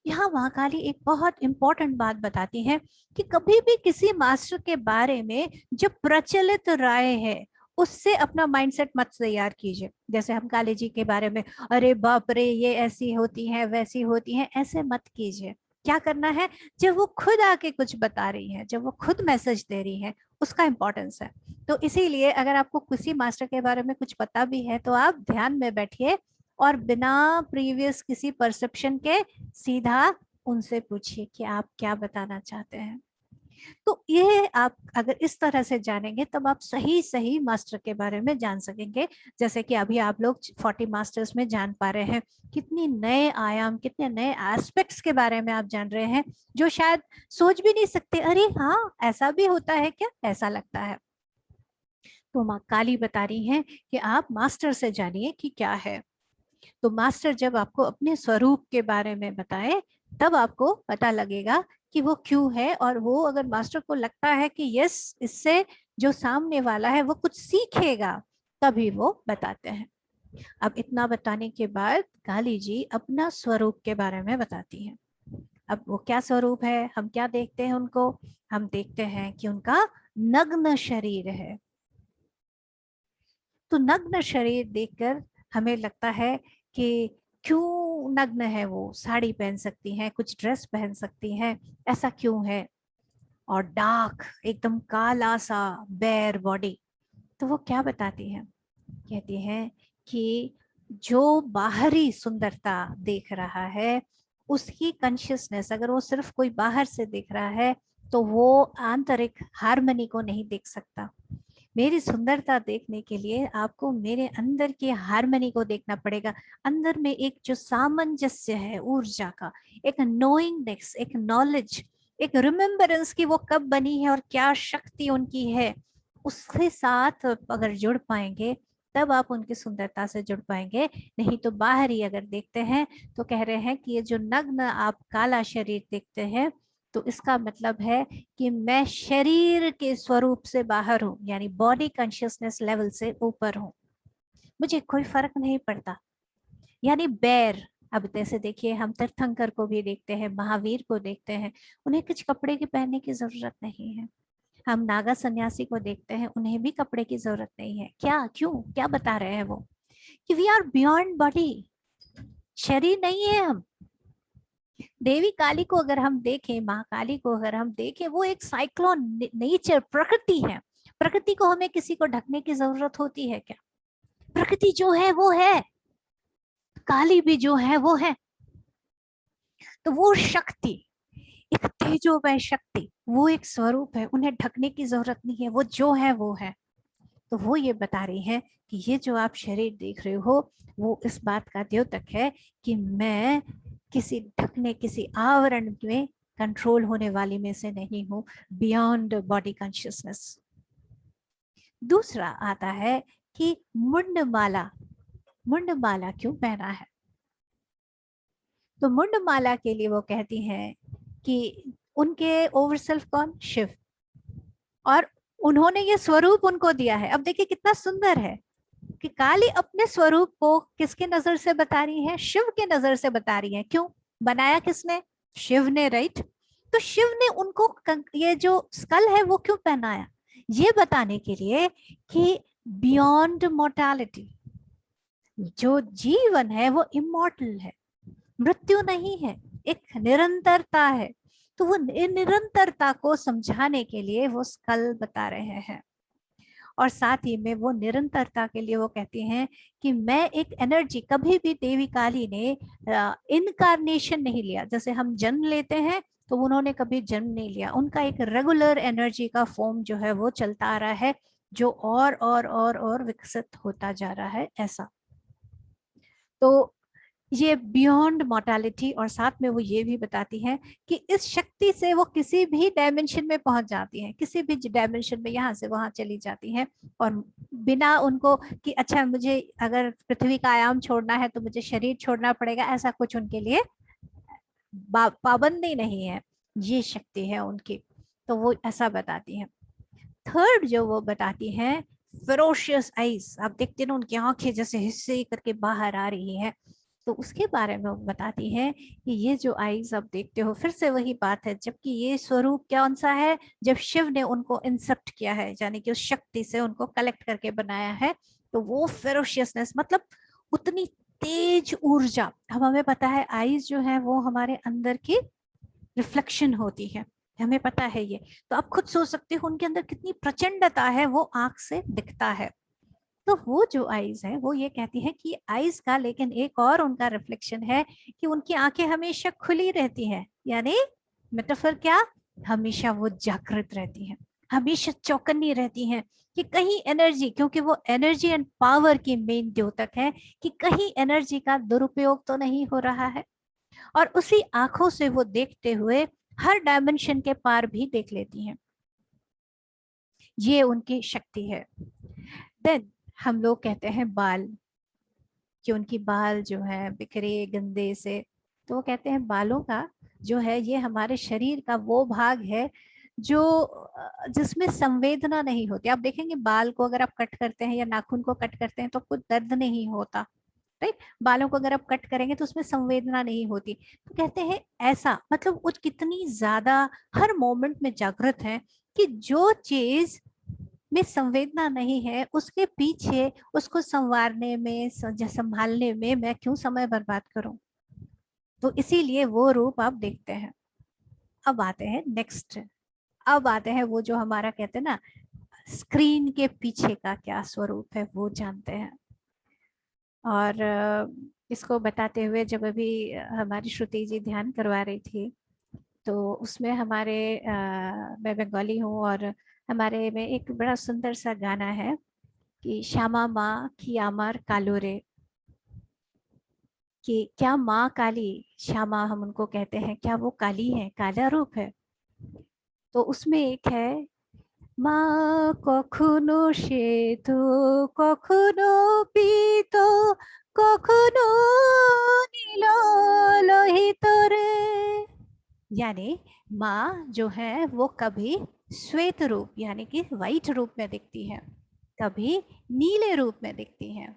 यहाँ महाकाली एक बहुत इंपॉर्टेंट बात बताती है कि कभी भी किसी मास्टर के बारे में जो प्रचलित राय है उससे अपना माइंडसेट मत तैयार कीजिए। जैसे हम काली जी के बारे में, अरे बाप रे ये ऐसी होती है वैसी होती है, ऐसे मत कीजिए। क्या करना है, जब वो खुद आके कुछ बता रही है, जब वो खुद मैसेज दे रही है, उसका इंपॉर्टेंस है। तो इसीलिए अगर आपको किसी मास्टर के बारे में कुछ पता भी है तो आप ध्यान में बैठिए और बिना प्रीवियस किसी परसेप्शन के सीधा उनसे पूछिए कि आप क्या बताना चाहते हैं। तो ये आप अगर इस तरह से जानेंगे तब आप सही सही मास्टर के बारे में जान सकेंगे। जैसे कि अभी आप लोग 40 मास्टर्स में जान पा रहे हैं, कितनी नए आयाम, कितने नए एस्पेक्ट्स के बारे में आप जान रहे हैं जो शायद सोच भी नहीं सकते, अरे हाँ ऐसा भी होता है क्या, ऐसा लगता है। तो माँ काली बता रही हैं कि आप मास्टर से जानिए कि क्या है। तो मास्टर जब आपको अपने स्वरूप के बारे में बताए तब आपको पता लगेगा कि वो क्यों है, और वो अगर मास्टर को लगता है कि यस इससे जो सामने वाला है वो कुछ सीखेगा, तभी वो बताते हैं। अब इतना बताने के बाद काली जी अपना स्वरूप के बारे में बताती हैं। अब वो क्या स्वरूप है, हम क्या देखते हैं उनको, हम देखते हैं कि उनका नग्न शरीर है। तो नग्न शरीर देखकर हमें लगता है कि क्यों नग्न है, वो साड़ी पहन सकती हैं, कुछ ड्रेस पहन सकती हैं, ऐसा क्यों है। और डार्क एकदम काला सा बेयर बॉडी। तो वो क्या बताती है, कहती है कि जो बाहरी सुंदरता देख रहा है उसकी कॉन्शियसनेस, अगर वो सिर्फ कोई बाहर से देख रहा है तो वो आंतरिक हार्मनी को नहीं देख सकता। मेरी सुंदरता देखने के लिए आपको मेरे अंदर की हार्मनी को देखना पड़ेगा। अंदर में एक जो सामंजस्य है ऊर्जा का, एक नोइंगनेस, एक नॉलेज, एक रिमेम्बरेंस की वो कब बनी है और क्या शक्ति उनकी है, उसके साथ अगर जुड़ पाएंगे तब आप उनकी सुंदरता से जुड़ पाएंगे। नहीं तो बाहर ही अगर देखते हैं तो कह रहे हैं कि ये जो नग्न आप काला शरीर देखते हैं, तो इसका मतलब है कि मैं शरीर के स्वरूप से बाहर हूं, यानी बॉडी कॉन्शियसनेस लेवल से ऊपर हूं, मुझे कोई फर्क नहीं पड़ता। यानी बैर, अब जैसे देखिए हम तीर्थंकर को भी देखते हैं, महावीर को देखते हैं, उन्हें कुछ कपड़े की पहनने की जरूरत नहीं है। हम नागा सन्यासी को देखते हैं, उन्हें भी कपड़े की जरूरत नहीं है। क्या, क्यों, क्या बता रहे हैं वो, कि वी आर बियॉन्ड बॉडी, शरीर नहीं है हम। देवी काली को अगर हम देखें, महाकाली को अगर हम देखें, वो एक साइक्लोन नेचर, प्रकृति है। प्रकृति को हमें किसी को ढकने की जरूरत होती है क्या, प्रकृति जो है वो है, काली भी जो है वो है। तो वो शक्ति, एक तेजोमय शक्ति, वो एक स्वरूप है, उन्हें ढकने की जरूरत नहीं है, वो जो है वो है। तो वो ये बता रही है कि ये जो आप शरीर देख रहे हो वो इस बात का द्योतक है कि मैं किसी ढकने, किसी आवरण में कंट्रोल होने वाली में से नहीं हूं, बियॉन्ड बॉडी कॉन्शियसनेस। दूसरा आता है कि मुंडमाला, मुंडमाला क्यों पहना है? तो मुंडमाला के लिए वो कहती हैं कि उनके ओवरसेल्फ कौन? शिव। और उन्होंने ये स्वरूप उनको दिया है। अब देखिए कितना सुंदर है कि काली अपने स्वरूप को किसके नजर से बता रही है? शिव के नजर से बता रही है। क्यों? बनाया किसने? शिव ने, राइट? तो शिव ने उनको ये जो स्कल है वो क्यों पहनाया? ये बताने के लिए कि बियॉन्ड मोर्टालिटी, जो जीवन है वो इमोर्टल है, मृत्यु नहीं है, एक निरंतरता है। तो वो निरंतरता को समझाने के लिए वो स्कल बता रहे हैं। और साथ ही में वो निरंतरता के लिए वो कहती हैं कि मैं एक एनर्जी, कभी भी देवी काली ने इनकारनेशन नहीं लिया। जैसे हम जन्म लेते हैं तो उन्होंने कभी जन्म नहीं लिया, उनका एक रेगुलर एनर्जी का फॉर्म जो है वो चलता आ रहा है, जो और विकसित होता जा रहा है, ऐसा। तो ये बियॉन्ड मोर्टालिटी, और साथ में वो ये भी बताती है कि इस शक्ति से वो किसी भी डायमेंशन में पहुंच जाती हैं, किसी भी डायमेंशन में यहाँ से वहां चली जाती हैं। और बिना उनको कि अच्छा मुझे अगर पृथ्वी का आयाम छोड़ना है तो मुझे शरीर छोड़ना पड़ेगा, ऐसा कुछ उनके लिए पाबंदी नहीं है, ये शक्ति है उनकी। तो वो ऐसा बताती है। थर्ड जो वो बताती है, फेरोशियस आइज। आप देखते ना उनकी आंखें जैसे हिस्से करके बाहर आ रही है, तो उसके बारे में वो बताती है कि ये जो आइज आप देखते हो, फिर से वही बात है, जबकि ये स्वरूप कौन सा है? जब शिव ने उनको इंसेप्ट किया है, यानी कि उस शक्ति से उनको कलेक्ट करके बनाया है, तो वो फेरोशियसनेस मतलब उतनी तेज ऊर्जा। अब हमें पता है आइज जो है वो हमारे अंदर की रिफ्लेक्शन होती है, हमें पता है ये। तो आप खुद सोच सकते हो उनके अंदर कितनी प्रचंडता है, वो आंख से दिखता है। तो वो जो आईज है वो ये कहती है कि आईज का लेकिन एक और उनका रिफ्लेक्शन है कि उनकी आंखें हमेशा खुली रहती हैं, यानी मेटाफर क्या? हमेशा वो जागृत रहती हैं, हमेशा चौकन्नी रहती हैं कि कहीं एनर्जी, क्योंकि वो एनर्जी एंड पावर की मेन द्योतक है, कि कहीं एनर्जी का दुरुपयोग तो नहीं हो रहा है। और उसी आंखों से वो देखते हुए हर डायमेंशन के पार भी देख लेती हैं। ये उनकी शक्ति है। देन हम लोग कहते हैं बाल, कि उनकी बाल जो है बिखरे गंदे से, तो वो कहते हैं बालों का जो है ये हमारे शरीर का वो भाग है जो जिसमें संवेदना नहीं होती। आप देखेंगे बाल को अगर आप कट करते हैं या नाखून को कट करते हैं तो कुछ दर्द नहीं होता, राइट? बालों को अगर आप कट करेंगे तो उसमें संवेदना नहीं होती। तो कहते हैं ऐसा, मतलब वो कितनी ज्यादा हर मोमेंट में जागृत है कि जो चीज में संवेदना नहीं है उसके पीछे उसको संवारने में, संभालने में मैं क्यों समय बर्बाद करूं? तो इसीलिए वो रूप आप देखते हैं। अब आते हैं नेक्स्ट, अब आते हैं वो जो हमारा कहते हैं ना स्क्रीन के पीछे का क्या स्वरूप है, वो जानते हैं। और इसको बताते हुए जब अभी हमारी श्रुति जी ध्यान करवा रही थी, तो उसमें हमारे मैं बंगाली हूँ, और हमारे में एक बड़ा सुंदर सा गाना है कि श्यामा माँ की आमार कालो रे, कि क्या माँ काली, श्यामा हम उनको कहते हैं, क्या वो काली है, काला रूप है? तो उसमें एक है, মা কখনো শ্বেত, কখনো পীত, কখনো নীল লোহিত রে। यानी माँ जो है वो कभी श्वेत रूप यानी कि वाइट रूप में दिखती है, कभी नीले रूप में दिखती है,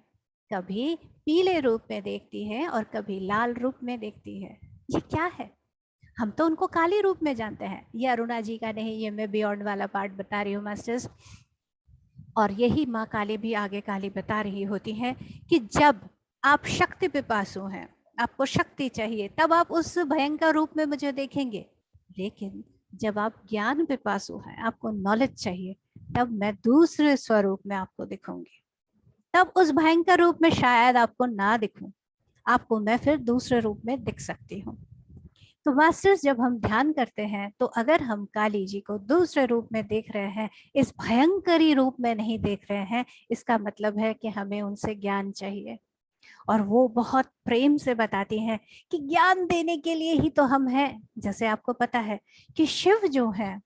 कभी पीले रूप में देखती है, और कभी लाल रूप में देखती है। ये क्या है? हम तो उनको काली रूप में जानते हैं। ये अरुणा जी का नहीं, ये मैं बियॉन्ड वाला पार्ट बता रही हूँ मास्टर्स। और यही माँ काली भी आगे काली बता रही होती है कि जब आप शक्ति पिपासु हैं, आपको शक्ति चाहिए, तब आप उस भयंकर रूप में मुझे देखेंगे। लेकिन जब आप ज्ञान पिपासु हैं, आपको नॉलेज चाहिए, तब मैं दूसरे स्वरूप में आपको दिखूंगी। तब उस भयंकर रूप में शायद आपको ना दिखूं, आपको मैं फिर दूसरे रूप में दिख सकती हूँ। तो मास्टर्स, जब हम ध्यान करते हैं तो अगर हम काली जी को दूसरे रूप में देख रहे हैं, इस भयंकरी रूप में नहीं देख रहे हैं, इसका मतलब है कि हमें उनसे ज्ञान चाहिए। और वो बहुत प्रेम से बताती हैं कि ज्ञान देने के लिए ही तो हम हैं। जैसे आपको पता है कि शिव जो है,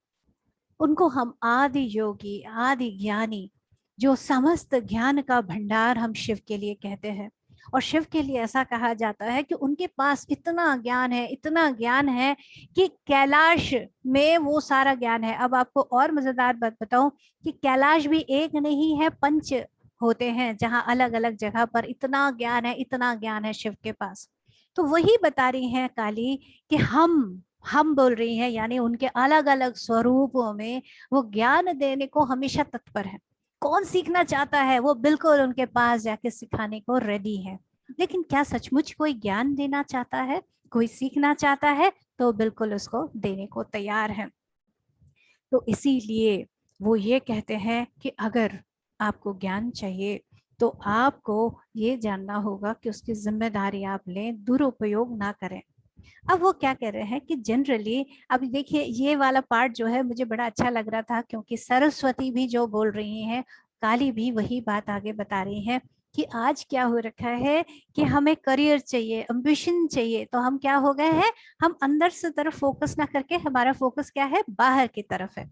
उनको हम आदि योगी, आदि ज्ञानी, जो समस्त ज्ञान का भंडार हम शिव के लिए कहते हैं। और शिव के लिए ऐसा कहा जाता है कि उनके पास इतना ज्ञान है, इतना ज्ञान है कि कैलाश में वो सारा ज्ञान है। अब आपको और मजेदार बात बताऊं कि कैलाश भी एक नहीं है, पंच होते हैं, जहां अलग अलग जगह पर इतना ज्ञान है, इतना ज्ञान है शिव के पास। तो वही बता रही हैं काली कि हम बोल रही हैं, यानी उनके अलग अलग स्वरूपों में वो ज्ञान देने को हमेशा तत्पर है। कौन सीखना चाहता है वो बिल्कुल उनके पास जाके सिखाने को रेडी है। लेकिन क्या सचमुच कोई ज्ञान देना चाहता है, कोई सीखना चाहता है, तो बिल्कुल उसको देने को तैयार है। तो इसीलिए वो ये कहते हैं कि अगर आपको ज्ञान चाहिए तो आपको ये जानना होगा कि उसकी जिम्मेदारी आप लें, दुरुपयोग ना करें। अब वो क्या कह रहे हैं कि जनरली, अब देखिए ये वाला पार्ट जो है मुझे बड़ा अच्छा लग रहा था, क्योंकि सरस्वती भी जो बोल रही हैं, काली भी वही बात आगे बता रही हैं कि आज क्या हो रखा है कि हमें करियर चाहिए, एम्बिशन चाहिए, तो हम क्या हो गए हैं, हम अंदर से तरफ फोकस ना करके हमारा फोकस क्या है, बाहर की तरफ है।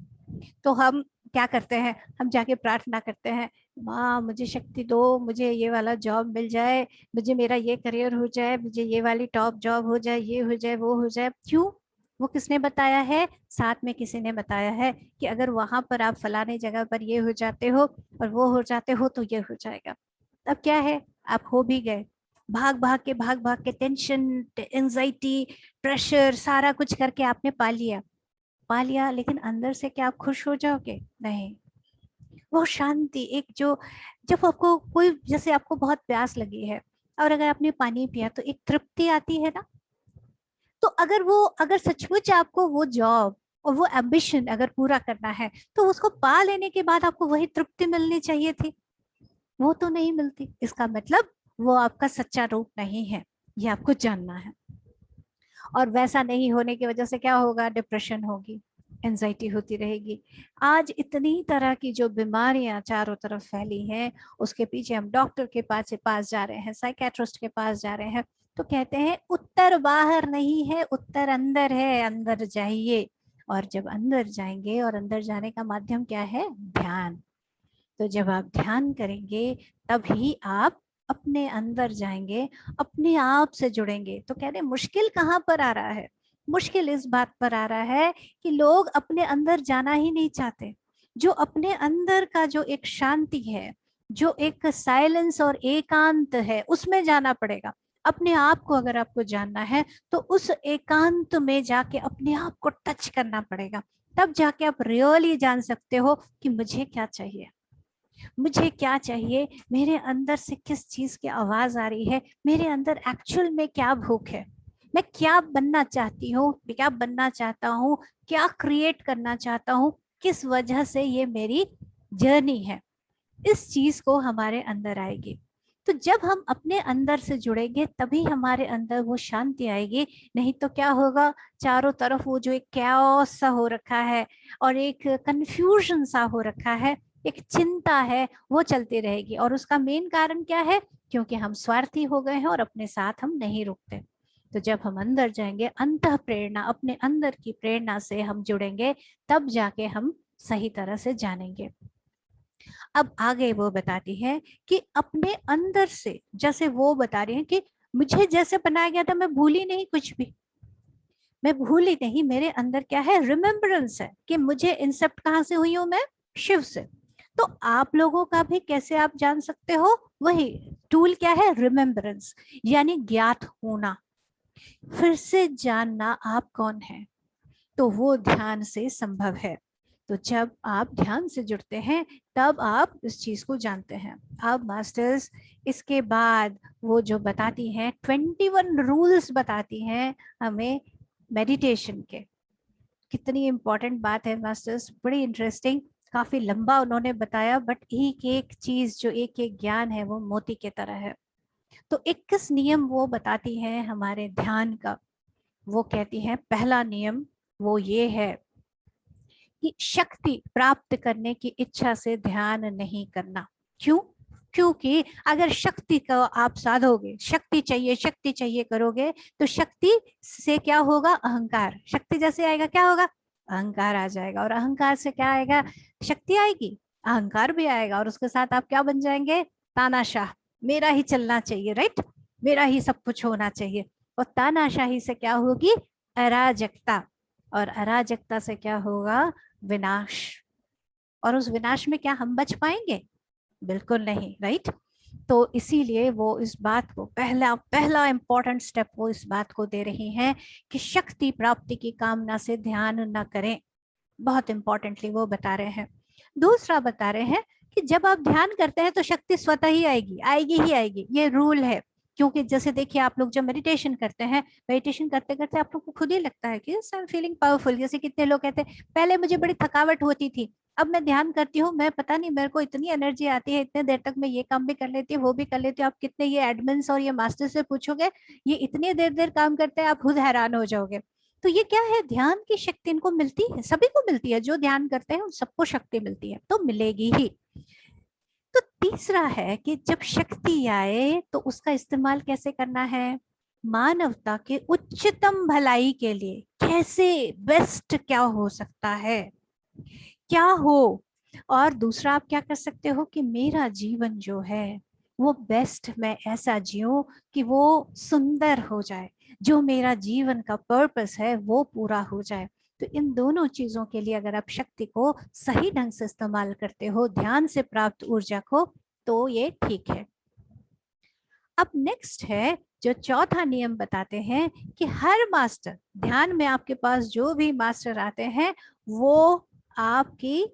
तो हम क्या करते हैं, हम जाके प्रार्थना करते हैं, माँ मुझे शक्ति दो, मुझे ये वाला जॉब मिल जाए, मुझे मेरा ये करियर हो जाए, मुझे ये वाली टॉप जॉब हो जाए, ये हो जाए, वो हो जाए। क्यों? वो किसने बताया है? साथ में किसी ने बताया है कि अगर वहां पर आप फलाने जगह पर ये हो जाते हो और वो हो जाते हो तो ये हो जाएगा। अब क्या है, आप हो भी गए, भाग भाग के टेंशन, एंजाइटी, प्रेशर, सारा कुछ करके आपने पा लिया, लेकिन अंदर से क्या आप खुश हो जाओगे? नहीं। वो शांति, एक जो, जब आपको कोई, जैसे आपको बहुत प्यास लगी है और अगर आपने पानी पिया तो एक तृप्ति आती है ना। तो अगर सचमुच आपको वो जॉब और वो एम्बिशन अगर पूरा करना है, तो उसको पा लेने के बाद आपको वही तृप्ति मिलनी चाहिए थी। वो तो नहीं मिलती, इसका मतलब वो आपका सच्चा रूप नहीं है, ये आपको जानना है। और वैसा नहीं होने की वजह से क्या होगा, डिप्रेशन होगी, एंजाइटी होती रहेगी। आज इतनी तरह की जो बीमारियां चारों तरफ फैली हैं, उसके पीछे हम डॉक्टर के पास जा रहे हैं, साइकेट्रिस्ट के पास जा रहे हैं, तो कहते हैं उत्तर बाहर नहीं है, उत्तर अंदर है, अंदर जाइए। और जब अंदर जाएंगे, और अंदर जाने का माध्यम क्या है, ध्यान। तो जब आप ध्यान करेंगे तभी आप अपने अंदर जाएंगे, अपने आप से जुड़ेंगे। तो कह रहे मुश्किल कहाँ पर आ रहा है, मुश्किल इस बात पर आ रहा है कि लोग अपने अंदर जाना ही नहीं चाहते। जो अपने अंदर का जो एक शांति है, जो एक साइलेंस और एकांत है, उसमें जाना पड़ेगा। अपने आप को अगर आपको जानना है तो उस एकांत में जाके अपने आप को टच करना पड़ेगा। तब जाके आप रियली जान सकते हो कि मुझे क्या चाहिए, मुझे क्या चाहिए, मेरे अंदर से किस चीज की आवाज आ रही है, मेरे अंदर एक्चुअल में क्या भूख है, मैं क्या बनना चाहती हूँ, क्या बनना चाहता हूँ, क्या क्रिएट करना चाहता हूँ, किस वजह से ये मेरी जर्नी है। इस चीज को हमारे अंदर आएगी। तो जब हम अपने अंदर से जुड़ेंगे तभी हमारे अंदर वो शांति आएगी। नहीं तो क्या होगा, चारों तरफ वो जो एक कैओस सा हो रखा है और एक कंफ्यूजन सा हो रखा है, एक चिंता है, वो चलती रहेगी। और उसका मेन कारण क्या है, क्योंकि हम स्वार्थी हो गए हैं और अपने साथ हम नहीं रुकते। तो जब हम अंदर जाएंगे, अंतः प्रेरणा, अपने अंदर की प्रेरणा से हम जुड़ेंगे, तब जाके हम सही तरह से जानेंगे। अब आगे वो बताती है कि अपने अंदर से, जैसे वो बता रही है कि मुझे जैसे बनाया गया था, मैं भूली नहीं कुछ भी, मैं भूली नहीं, मेरे अंदर क्या है, रिमेम्बरेंस है कि मुझे इंसेप्ट कहाँ से हुई हूं मैं, शिव से। तो आप लोगों का भी कैसे आप जान सकते हो, वही टूल क्या है, रिमेम्बरेंस, यानी ज्ञात होना, फिर से जानना आप कौन है। तो वो ध्यान से संभव है। तो जब आप ध्यान से जुड़ते हैं तब आप इस चीज को जानते हैं। अब मास्टर्स, इसके बाद वो जो बताती हैं 21 रूल्स बताती हैं हमें मेडिटेशन के। कितनी इंपॉर्टेंट बात है मास्टर्स, बड़ी इंटरेस्टिंग, काफी लंबा उन्होंने बताया, बट एक एक चीज, जो एक एक ज्ञान है वो मोती की तरह है। तो 21 नियम वो बताती हैं हमारे ध्यान का। वो कहती है पहला नियम वो ये है कि शक्ति प्राप्त करने की इच्छा से ध्यान नहीं करना। क्यों? क्योंकि अगर शक्ति को आप साधोगे, शक्ति चाहिए करोगे, तो शक्ति से क्या होगा? अहंकार। शक्ति जैसे आएगा क्या होगा? अहंकार आ जाएगा, और अहंकार से क्या आएगा? शक्ति आएगी, अहंकार भी आएगा, और उसके साथ आप क्या बन जाएंगे? तानाशाह। मेरा ही चलना चाहिए, राइट, मेरा ही सब कुछ होना चाहिए। और तानाशाही से क्या होगी? अराजकता। और अराजकता से क्या होगा? विनाश। और उस विनाश में क्या हम बच पाएंगे? बिल्कुल नहीं, राइट। तो इसीलिए वो इस बात को पहला पहला इंपॉर्टेंट स्टेप वो इस बात को दे रही हैं कि शक्ति प्राप्ति की कामना से ध्यान न करें। बहुत इंपॉर्टेंटली वो बता रहे हैं। दूसरा बता रहे हैं कि जब आप ध्यान करते हैं तो शक्ति स्वतः ही आएगी, आएगी ही आएगी, ये रूल है। क्योंकि जैसे देखिए, आप लोग जब मेडिटेशन करते हैं, मेडिटेशन करते करते आप लोग को खुद ही लगता है कि आई एम फीलिंग पावरफुल। जैसे कितने लोग कहते हैं पहले मुझे बड़ी थकावट होती थी, अब मैं ध्यान करती हूँ, मैं पता नहीं मेरे को इतनी एनर्जी आती है, इतने देर तक मैं ये काम भी कर लेती हूँ, वो भी कर लेती हूँ। आप कितने ये एडमिन्स और ये मास्टर से पूछोगे, ये इतनी देर देर काम करते हैं, आप खुद हैरान हो जाओगे। तो ये क्या है? ध्यान की शक्ति इनको मिलती है, सभी को मिलती है, जो ध्यान करते हैं उन सबको शक्ति मिलती है, तो मिलेगी ही। तो तीसरा है कि जब शक्ति आए तो उसका इस्तेमाल कैसे करना है? मानवता के उच्चतम भलाई के लिए कैसे बेस्ट क्या हो सकता है, क्या हो। और दूसरा आप क्या कर सकते हो कि मेरा जीवन जो है वो बेस्ट मैं ऐसा जीऊं कि वो सुंदर हो जाए, जो मेरा जीवन का पर्पस है वो पूरा हो जाए। तो इन दोनों चीजों के लिए अगर आप शक्ति को सही ढंग से इस्तेमाल करते हो, ध्यान से प्राप्त ऊर्जा को, तो ये ठीक है। अब नेक्स्ट है जो चौथा नियम बताते हैं कि हर मास्टर, ध्यान में आपके पास जो भी मास्टर आते हैं वो आपकी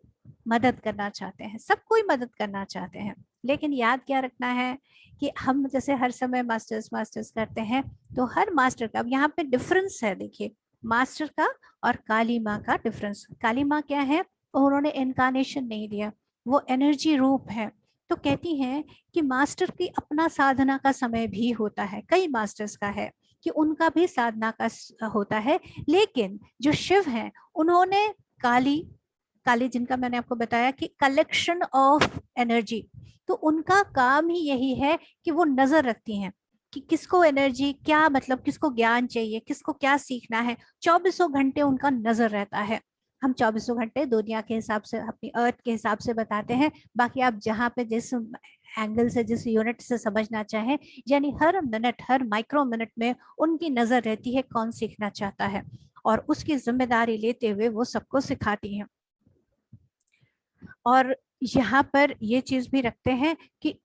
मदद करना चाहते हैं, सब कोई मदद करना चाहते हैं। लेकिन याद क्या रखना है कि हम जैसे हर समय मास्टर्स मास्टर्स करते हैं, तो हर मास्टर का, अब यहाँ पे डिफरेंस है, देखिए मास्टर का और काली माँ का डिफरेंस। काली माँ क्या है? उन्होंने इनकारनेशन नहीं दिया, वो एनर्जी रूप है। तो कहती हैं कि मास्टर की अपना साधना का समय भी होता है, कई मास्टर्स का है कि उनका भी साधना का होता है। लेकिन जो शिव हैं उन्होंने काली, काली जिनका मैंने आपको बताया कि कलेक्शन ऑफ एनर्जी, तो उनका काम ही यही है कि वो नजर रखती हैं कि किसको एनर्जी क्या, मतलब किसको ज्ञान चाहिए, किसको क्या सीखना है। 24 घंटे उनका नजर रहता है। हम 24 घंटे दुनिया के हिसाब से, अपनी अर्थ के हिसाब से बताते हैं, बाकी आप जहाँ पे जिस एंगल से, जिस यूनिट से समझना चाहें, यानी हर मिनट, हर माइक्रो मिनट में उनकी नजर रहती है कौन सीखना चाहता है, और उसकी जिम्मेदारी लेते हुए वो सबको सिखाती हैं। और यहाँ पर ये चीज भी रखते हैं कि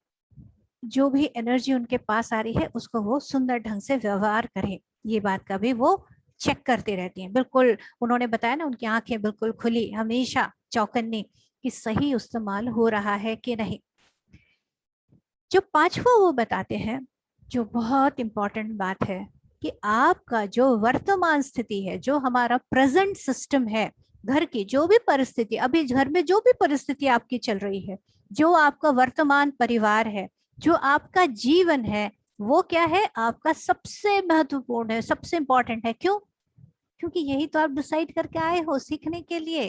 जो भी एनर्जी उनके पास आ रही है उसको वो सुंदर ढंग से व्यवहार करें, ये बात का भी वो चेक करते रहती हैं। बिल्कुल उन्होंने बताया ना, उनकी आंखें बिल्कुल खुली, हमेशा चौकन्नी कि सही इस्तेमाल हो रहा है कि नहीं। जो पांचवा वो बताते हैं, जो बहुत इंपॉर्टेंट बात है, कि आपका जो वर्तमान स्थिति है, जो हमारा प्रेजेंट सिस्टम है, घर की जो भी परिस्थिति, अभी घर में जो भी परिस्थिति आपकी चल रही है, जो आपका वर्तमान परिवार है, जो आपका जीवन है, वो क्या है? आपका सबसे महत्वपूर्ण है, सबसे इंपॉर्टेंट है। क्यों? क्योंकि यही तो आप डिसाइड करके आए हो सीखने के लिए।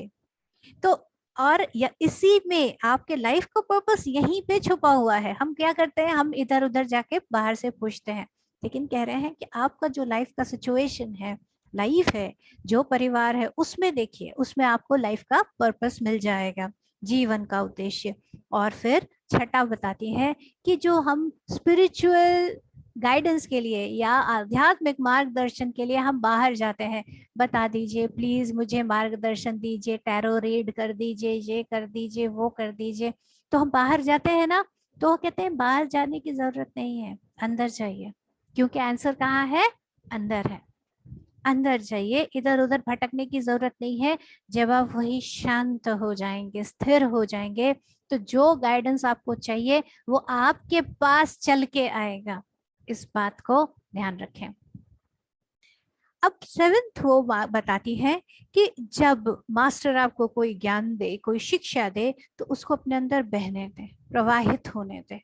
तो और या इसी में आपके लाइफ का पर्पस यहीं पे छुपा हुआ है। हम क्या करते हैं? हम इधर उधर जाके बाहर से पूछते हैं, लेकिन कह रहे हैं कि आपका जो लाइफ का सिचुएशन है, लाइफ है, जो परिवार है, उसमें देखिए, उसमें आपको लाइफ का पर्पस मिल जाएगा, जीवन का उद्देश्य। और फिर छठा बताती है कि जो हम स्पिरिचुअल गाइडेंस के लिए या आध्यात्मिक मार्गदर्शन के लिए हम बाहर जाते हैं, बता दीजिए प्लीज मुझे मार्गदर्शन दीजिए, टैरो रीड कर दीजिए, ये कर दीजिए, वो कर दीजिए, तो हम बाहर जाते हैं ना, तो वो कहते हैं बाहर जाने की जरूरत नहीं है, अंदर जाइए, क्योंकि आंसर कहाँ है? अंदर है। अंदर जाइए, इधर उधर भटकने की जरूरत नहीं है। जब आप वही शांत हो जाएंगे, स्थिर हो जाएंगे, तो जो गाइडेंस आपको चाहिए वो आपके पास चल के आएगा। इस बात को ध्यान रखें। अब सेवेंथ वो बताती है कि जब मास्टर आपको कोई ज्ञान दे, कोई शिक्षा दे, तो उसको अपने अंदर बहने दे, प्रवाहित होने दे।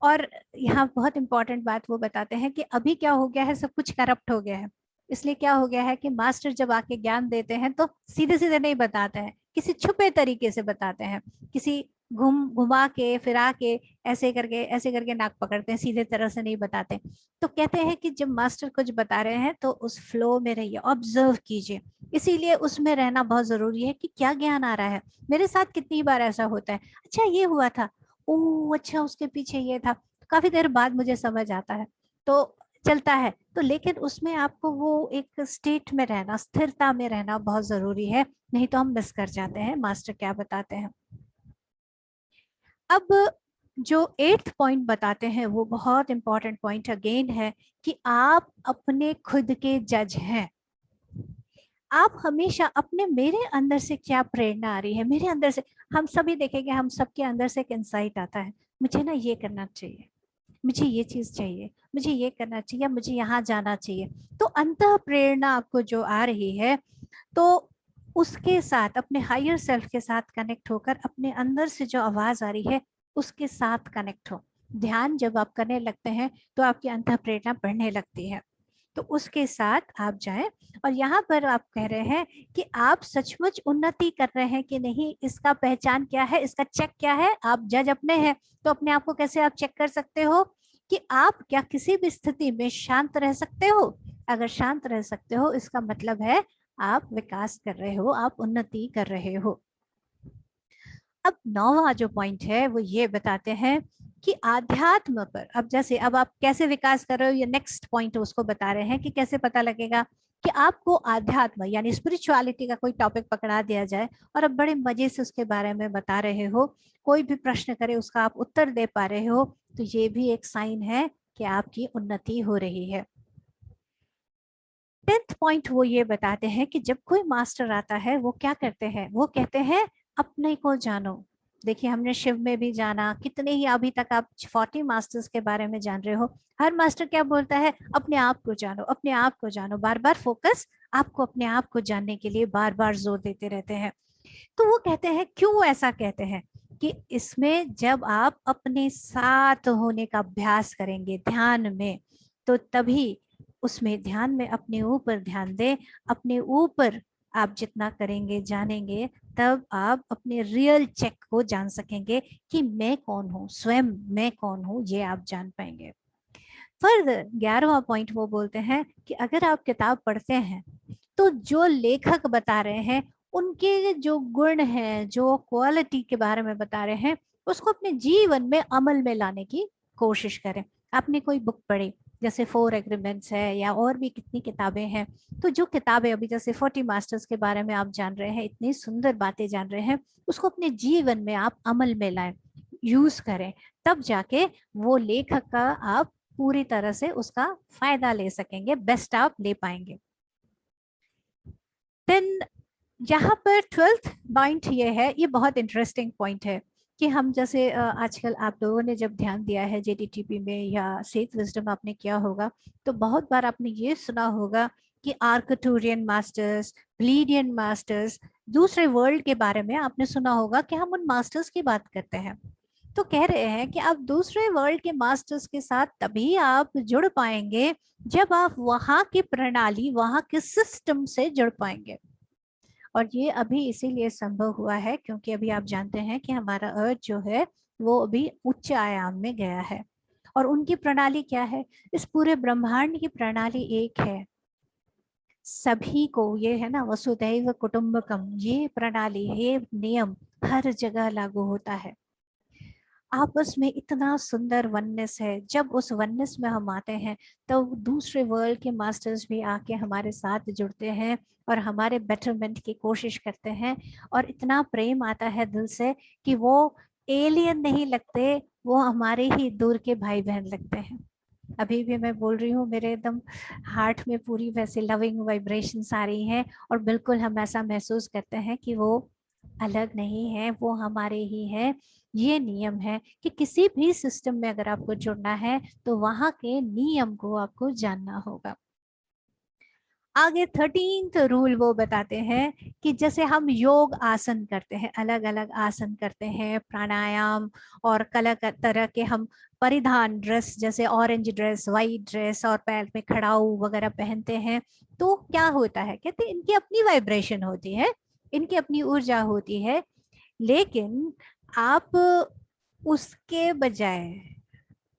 और यहाँ बहुत इंपॉर्टेंट बात वो बताते हैं कि अभी क्या हो गया है, सब कुछ करप्ट हो गया है, इसलिए क्या हो गया है कि मास्टर जब आके ज्ञान देते हैं तो सीधे सीधे नहीं बताते हैं, किसी छुपे तरीके से बताते हैं, किसी घुमा के फिरा के ऐसे करके नाक पकड़ते हैं, सीधे तरह से नहीं बताते। तो कहते हैं कि जब मास्टर कुछ बता रहे हैं तो उस फ्लो में रहिए, ऑब्जर्व कीजिए। इसीलिए उसमें रहना बहुत जरूरी है कि क्या ज्ञान आ रहा है। मेरे साथ कितनी बार ऐसा होता है, अच्छा ये हुआ था, ओ अच्छा उसके पीछे ये था, काफी देर बाद मुझे समझ आता है, तो चलता है। तो लेकिन उसमें आपको वो एक स्टेट में रहना, स्थिरता में रहना बहुत जरूरी है, नहीं तो हम मिस कर जाते हैं मास्टर क्या बताते हैं। अब जो 8th पॉइंट बताते हैं वो बहुत इंपॉर्टेंट पॉइंट अगेन है कि आप अपने खुद के जज हैं। आप हमेशा अपने, मेरे अंदर से क्या प्रेरणा आ रही है, मेरे अंदर से, हम सभी देखेंगे हम सबके अंदर से एक इंसाइट आता है, मुझे ना ये करना चाहिए, मुझे ये चीज चाहिए, मुझे ये करना चाहिए, मुझे यहाँ जाना चाहिए। तो अंतः प्रेरणा आपको जो आ रही है, तो उसके साथ अपने हायर सेल्फ के साथ कनेक्ट होकर अपने अंदर से जो आवाज आ रही है उसके साथ कनेक्ट हो। ध्यान जब आप करने लगते हैं तो आपकी अंतः प्रेरणा बढ़ने लगती है, तो उसके साथ आप जाएं। और यहाँ पर आप कह रहे हैं कि आप सचमुच उन्नति कर रहे हैं कि नहीं, इसका पहचान क्या है, इसका चेक क्या है। आप जज अपने हैं, तो अपने आप को कैसे आप चेक कर सकते हो कि आप क्या किसी भी स्थिति में शांत रह सकते हो। अगर शांत रह सकते हो इसका मतलब है आप विकास कर रहे हो, आप उन्नति कर रहे हो। अब 9वां जो पॉइंट है वो ये बताते हैं कि आध्यात्म पर, अब जैसे अब आप कैसे विकास कर रहे हो, ये नेक्स्ट पॉइंट उसको बता रहे हैं कि कैसे पता लगेगा कि आपको आध्यात्म यानी स्पिरिचुअलिटी का कोई टॉपिक पकड़ा दिया जाए और अब बड़े मजे से उसके बारे में बता रहे हो, कोई भी प्रश्न करे उसका आप उत्तर दे पा रहे हो, तो ये भी एक साइन है कि आपकी उन्नति हो रही है। 10th पॉइंट वो ये बताते हैं कि जब कोई मास्टर आता है वो क्या करते हैं, वो कहते हैं अपने को जानो। देखिए हमने शिव में भी जाना, कितने ही अभी तक आप 40 मास्टर्स के बारे में जान रहे हो। हर मास्टर क्या बोलता है, अपने आप को जानो, अपने आप को जानो, बार बार फोकस आपको अपने आप को जानने के लिए बार बार जोर देते रहते हैं। तो वो कहते हैं, क्यों ऐसा कहते हैं कि इसमें जब आप अपने साथ होने का अभ्यास करेंगे ध्यान में, तो तभी उसमें ध्यान में अपने ऊपर ध्यान दें, अपने ऊपर आप जितना करेंगे जानेंगे, तब आप अपने रियल चेक को जान सकेंगे कि मैं कौन हूँ, स्वयं मैं कौन हूँ, ये आप जान पाएंगे। फर्दर 11वां पॉइंट वो बोलते हैं कि अगर आप किताब पढ़ते हैं तो जो लेखक बता रहे हैं उनके जो गुण हैं, जो क्वालिटी के बारे में बता रहे हैं, उसको अपने जीवन में अमल में लाने की कोशिश करें। आपने कोई बुक पढ़ी, जैसे 4 एग्रीमेंट्स है या और भी कितनी किताबें हैं, तो जो किताबें अभी जैसे 40 मास्टर्स के बारे में आप जान रहे हैं, इतनी सुंदर बातें जान रहे हैं, उसको अपने जीवन में आप अमल में लाएं, यूज करें, तब जाके वो लेखक का आप पूरी तरह से उसका फायदा ले सकेंगे, बेस्ट आप ले पाएंगे। देन यहाँ पर 12th पॉइंट ये है, ये बहुत इंटरेस्टिंग पॉइंट है कि हम जैसे आजकल आप लोगों ने जब ध्यान दिया है जेटीटीपी में या सेथ विजडम आपने किया होगा, तो बहुत बार आपने ये सुना होगा कि आर्कटूरियन मास्टर्स, प्लीडियन मास्टर्स, दूसरे वर्ल्ड के बारे में आपने सुना होगा कि हम उन मास्टर्स की बात करते हैं। तो कह रहे हैं कि आप दूसरे वर्ल्ड के मास्टर्स के साथ तभी आप जुड़ पाएंगे जब आप वहां की प्रणाली, वहां के सिस्टम से जुड़ पाएंगे। और ये अभी इसीलिए संभव हुआ है क्योंकि अभी आप जानते हैं कि हमारा अर्थ जो है वो अभी उच्च आयाम में गया है। और उनकी प्रणाली क्या है, इस पूरे ब्रह्मांड की प्रणाली एक है, सभी को, ये है ना वसुधैव कुटुंबकम, ये प्रणाली, ये नियम हर जगह लागू होता है। आपस में इतना सुंदर वननेस है, जब उस वननेस में हम आते हैं तो दूसरे वर्ल्ड के मास्टर्स भी आके हमारे साथ जुड़ते हैं और हमारे बेटरमेंट की कोशिश करते हैं, और इतना प्रेम आता है दिल से कि वो एलियन नहीं लगते, वो हमारे ही दूर के भाई बहन लगते हैं। अभी भी मैं बोल रही हूँ, मेरे एकदम हार्ट में पूरी वैसे लविंग वाइब्रेशंस आ रही हैं, और बिल्कुल हम ऐसा महसूस करते हैं कि वो अलग नहीं है, वो हमारे ही है। ये नियम है कि किसी भी सिस्टम में अगर आपको जुड़ना है तो वहां के नियम को आपको जानना होगा। आगे 13th रूल वो बताते हैं कि जैसे हम योग आसन करते हैं, अलग अलग आसन करते हैं, प्राणायाम, और कला तरह के हम परिधान, ड्रेस जैसे ऑरेंज ड्रेस, वाइट ड्रेस और पैर में खड़ाऊ वगैरह पहनते हैं, तो क्या होता है, कहते हैं इनकी अपनी वाइब्रेशन होती है, इनकी अपनी ऊर्जा होती है। लेकिन आप उसके बजाय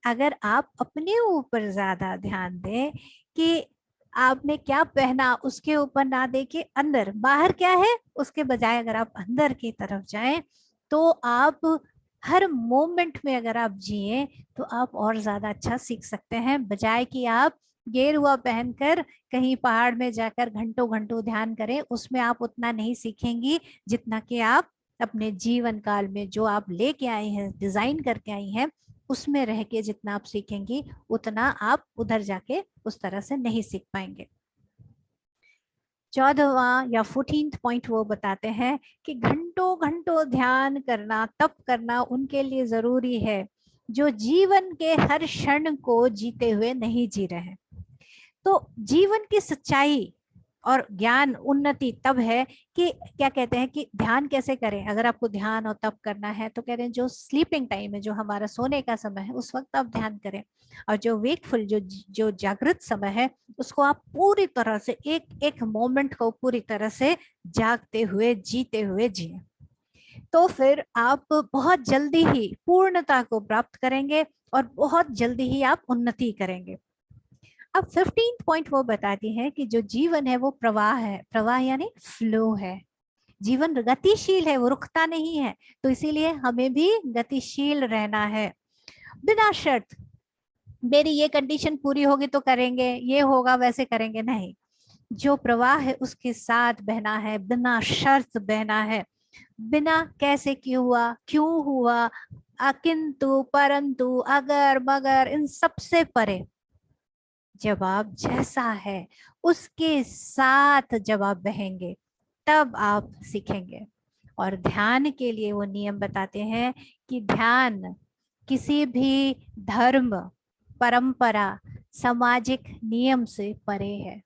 अगर आप अपने ऊपर ज्यादा ध्यान दें कि आपने क्या पहना, उसके ऊपर ना देके अंदर बाहर क्या है उसके बजाय अगर आप अंदर की तरफ जाएं, तो आप हर मोमेंट में अगर आप जिए तो आप और ज्यादा अच्छा सीख सकते हैं, बजाय कि आप गेरुआ पहनकर कहीं पहाड़ में जाकर घंटों घंटों ध्यान करें, उसमें आप उतना नहीं सीखेंगी जितना कि आप अपने जीवन काल में जो आप लेके आई हैं, डिजाइन करके आई हैं, उसमें रह के जितना आप सीखेंगी उतना आप उधर जाके उस तरह से नहीं सीख पाएंगे। 14वां या 14th पॉइंट वो बताते हैं कि घंटों घंटों ध्यान करना, तप करना उनके लिए जरूरी है जो जीवन के हर क्षण को जीते हुए नहीं जी रहे। तो जीवन की सच्चाई और ज्ञान उन्नति तब है कि क्या कहते हैं कि ध्यान कैसे करें। अगर आपको ध्यान और तप करना है तो कह रहे हैं जो स्लीपिंग टाइम है, जो हमारा सोने का समय है, उस वक्त आप ध्यान करें, और जो वेकफुल, जो जो जागृत समय है, उसको आप पूरी तरह से एक एक मोमेंट को पूरी तरह से जागते हुए जीते हुए जिए, तो फिर आप बहुत जल्दी ही पूर्णता को प्राप्त करेंगे और बहुत जल्दी ही आप उन्नति करेंगे। अब 15th पॉइंट वो बताती है कि जो जीवन है वो प्रवाह है, प्रवाह यानी फ्लो है, जीवन गतिशील है, वो रुकता नहीं है, तो इसीलिए हमें भी गतिशील रहना है। बिना शर्त मेरी ये कंडीशन पूरी होगी तो करेंगे, ये होगा वैसे करेंगे, नहीं, जो प्रवाह है उसके साथ बहना है, बिना शर्त बहना है, बिना कैसे क्यों हुआ, क्यों हुआ, किंतु परंतु अगर मगर इन सब से परे, जब आप जैसा है उसके साथ जब आप बहेंगे तब आप सीखेंगे। और ध्यान के लिए वो नियम बताते हैं कि ध्यान किसी भी धर्म, परंपरा, सामाजिक नियम से परे है।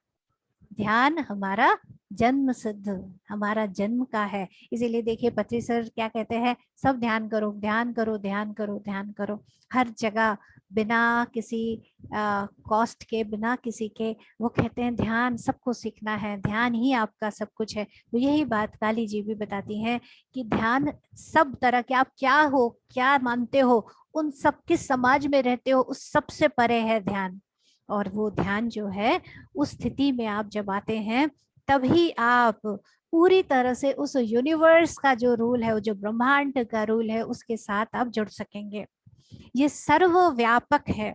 ध्यान हमारा जन्म सिद्ध, हमारा जन्म का है। इसीलिए देखिए पत्री सर क्या कहते हैं, सब ध्यान करो, ध्यान करो, ध्यान करो, ध्यान करो, हर जगह, बिना किसी कॉस्ट के, बिना किसी के, वो कहते हैं ध्यान सबको सीखना है, ध्यान ही आपका सब कुछ है। तो यही बात काली जी भी बताती हैं कि ध्यान सब तरह के, आप क्या हो, क्या मानते हो, उन सब किस समाज में रहते हो, उस सबसे परे है ध्यान। और वो ध्यान जो है, उस स्थिति में आप जब आते हैं तभी आप पूरी तरह से उस यूनिवर्स का जो रूल है, वो जो ब्रह्मांड का रूल है, उसके साथ आप जुड़ सकेंगे। ये सर्वव्यापक है,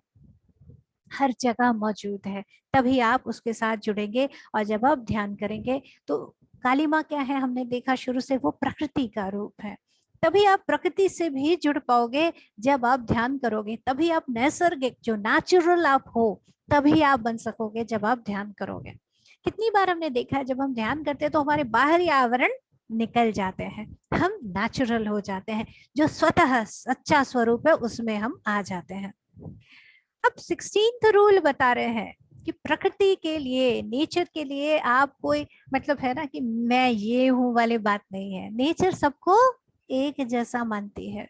हर जगह मौजूद है, तभी आप उसके साथ जुड़ेंगे। और जब आप ध्यान करेंगे तो काली माँ क्या है, हमने देखा शुरू से वो प्रकृति का रूप है, तभी आप प्रकृति से भी जुड़ पाओगे। जब आप ध्यान करोगे तभी आप नैसर्गिक, जो नेचुरल आप हो, तभी आप बन सकोगे जब आप ध्यान करोगे। कितनी बार हमने देखा है जब हम ध्यान करते हैं तो हमारे बाहरी आवरण निकल जाते हैं, हम नेचुरल हो जाते हैं, जो स्वतः सच्चा स्वरूप है उसमें हम आ जाते हैं। अब 16th रूल बता रहे हैं कि प्रकृति के लिए, नेचर के लिए आप कोई, मतलब है ना कि मैं ये हूं वाली बात नहीं है, नेचर सबको एक जैसा मानती है।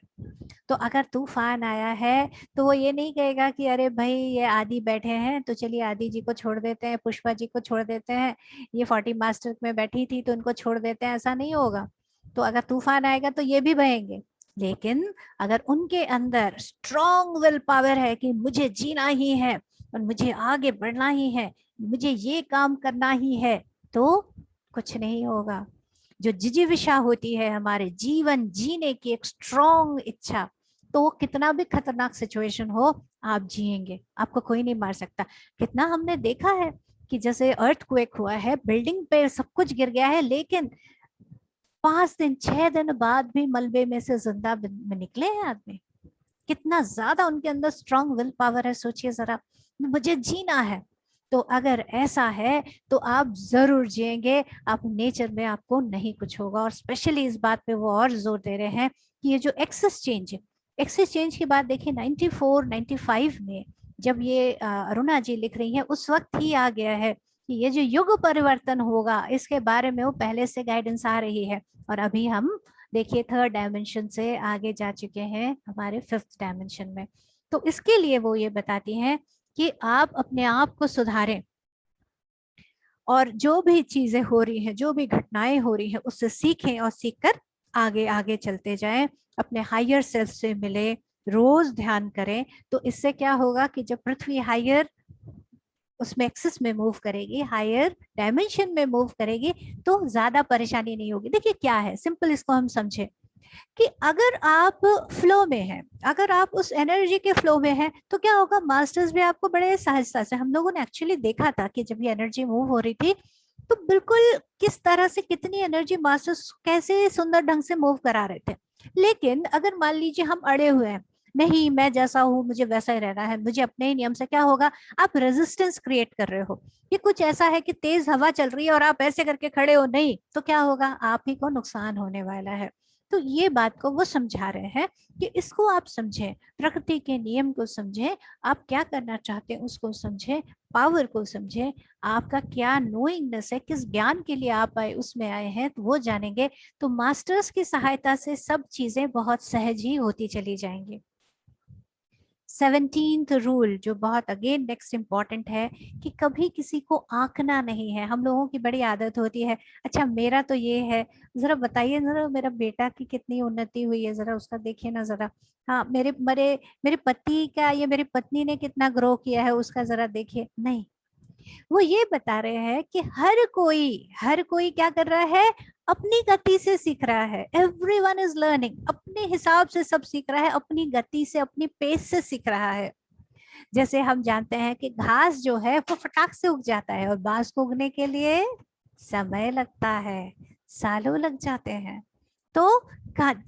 तो अगर तूफान आया है तो वो ये नहीं कहेगा कि अरे भाई ये आदि बैठे हैं तो चलिए आदि जी को छोड़ देते हैं, पुष्पा जी को छोड़ देते हैं, ये 40 मास्टर में बैठी थी तो उनको छोड़ देते हैं, ऐसा नहीं होगा। तो अगर तूफान आएगा तो ये भी बहेंगे, लेकिन अगर उनके अंदर स्ट्रॉन्ग विल पावर है कि मुझे जीना ही है और मुझे आगे बढ़ना ही है, मुझे ये काम करना ही है, तो कुछ नहीं होगा। जो जिजीविषा होती है, हमारे जीवन जीने की एक स्ट्रॉन्ग इच्छा, तो कितना भी खतरनाक सिचुएशन हो आप जिएंगे, आपको कोई नहीं मार सकता। कितना हमने देखा है कि जैसे अर्थक्वेक हुआ है, बिल्डिंग पे सब कुछ गिर गया है, लेकिन 5 दिन 6 दिन बाद भी मलबे में से जिंदा में निकले हैं आदमी। कितना ज्यादा उनके अंदर स्ट्रॉन्ग विल पावर है, सोचिए जरा, मुझे जीना है। तो अगर ऐसा है तो आप जरूर जिएंगे, आप नेचर में आपको नहीं कुछ होगा। और स्पेशली इस बात पे वो और जोर दे रहे हैं कि ये जो एक्सेस चेंज है, एक्सेस चेंज की बात देखिए 94 95 में जब ये अरुणा जी लिख रही हैं, उस वक्त ही आ गया है कि ये जो युग परिवर्तन होगा इसके बारे में वो पहले से गाइडेंस आ रही है। और अभी हम देखिए थर्ड डायमेंशन से आगे जा चुके हैं हमारे फिफ्थ डायमेंशन में। तो इसके लिए वो ये बताती हैं कि आप अपने आप को सुधारें और जो भी चीजें हो रही हैं, जो भी घटनाएं हो रही हैं, उससे सीखें और सीखकर आगे आगे चलते जाएं, अपने हायर सेल्फ से मिले, रोज ध्यान करें। तो इससे क्या होगा कि जब पृथ्वी हायर उसमें एक्सिस में मूव करेगी, हायर डायमेंशन में मूव करेगी, तो ज्यादा परेशानी नहीं होगी। देखिए क्या है, सिंपल इसको हम समझे कि अगर आप फ्लो में हैं, अगर आप उस एनर्जी के फ्लो में हैं, तो क्या होगा, मास्टर्स भी आपको बड़े सहजता से, हम लोगों ने एक्चुअली देखा था कि जब ये एनर्जी मूव हो रही थी तो बिल्कुल किस तरह से कितनी एनर्जी मास्टर्स कैसे सुंदर ढंग से मूव करा रहे थे। लेकिन अगर मान लीजिए हम अड़े हुए हैं, नहीं मैं जैसा हूं मुझे वैसा ही रहना है, मुझे अपने ही नियम से, क्या होगा, आप रेजिस्टेंस क्रिएट कर रहे हो। ये कुछ ऐसा है कि तेज हवा चल रही है और आप ऐसे करके खड़े हो, नहीं तो क्या होगा, आप ही को नुकसान होने वाला है। तो ये बात को वो समझा रहे हैं कि इसको आप समझें, प्रकृति के नियम को समझें, आप क्या करना चाहते हैं उसको समझें, पावर को समझें, आपका क्या नोइंगनेस है, किस ज्ञान के लिए आप आए उसमें आए हैं, तो वो जानेंगे। तो मास्टर्स की सहायता से सब चीजें बहुत सहज ही होती चली जाएंगी। 17th रूल जो बहुत अगेन नेक्स्ट इंपॉर्टेंट है कि कभी किसी को आंकना नहीं है। हम लोगों की बड़ी आदत होती है, अच्छा मेरा तो ये है, जरा बताइए जरा मेरा बेटा की कितनी उन्नति हुई है, जरा उसका देखिए ना जरा, हाँ मेरे मेरे मेरे पति का या मेरी पत्नी ने कितना ग्रो किया है उसका जरा देखिए। नहीं, वो ये बता रहे हैं कि हर कोई क्या कर रहा है, अपनी गति से सीख रहा है। एवरीवन इज लर्निंग, अपने हिसाब से सब सीख रहा है, अपनी गति से अपनी पेस से सीख रहा है। जैसे हम जानते हैं कि घास जो है वो फटाक से उग जाता है और बांस को उगने के लिए समय लगता है, सालों लग जाते हैं। तो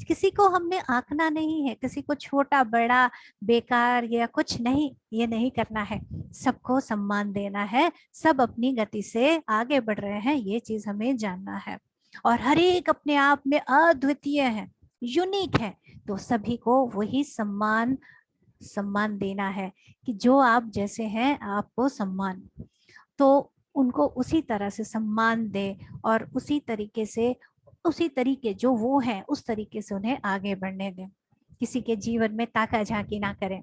किसी को हमने आंकना नहीं है, किसी को छोटा बड़ा बेकार या कुछ नहीं, ये नहीं करना है, सबको सम्मान देना है, सब अपनी गति से आगे बढ़ रहे हैं, ये चीज हमें जानना है। और हर एक अपने आप में अद्वितीय है, यूनिक है, तो सभी को वही सम्मान सम्मान देना है कि जो आप जैसे हैं आपको सम्मान, तो उनको उसी तरह से सम्मान दे और उसी तरीके जो वो हैं उस तरीके से उन्हें आगे बढ़ने दें, किसी के जीवन में ताका झांकी ना करें।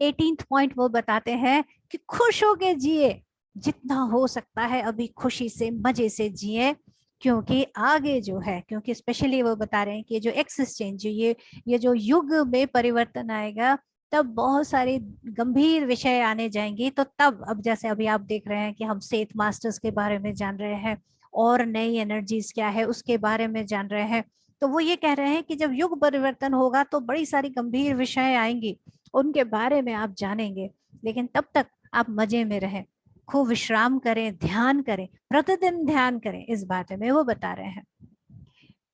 18th पॉइंट वो बताते हैं कि खुश होके जिए, जितना हो सकता है अभी खुशी से मजे से जिए, क्योंकि आगे जो है, क्योंकि स्पेशली वो बता रहे हैं कि जो एक्सचेंज, ये जो युग में परिवर्तन आएगा, तब बहुत सारे गंभीर विषय आने जाएंगे। तो तब अब जैसे अभी आप देख रहे हैं कि हम सेथ मास्टर्स के बारे में जान रहे हैं और नई एनर्जीज क्या है उसके बारे में जान रहे हैं। तो वो ये कह रहे हैं कि जब युग परिवर्तन होगा तो बड़ी सारी गंभीर विषय आएंगी, उनके बारे में आप जानेंगे। लेकिन तब तक आप मजे में रहें, खूब विश्राम करें, ध्यान करें, प्रतिदिन ध्यान करें, इस बारे में वो बता रहे हैं।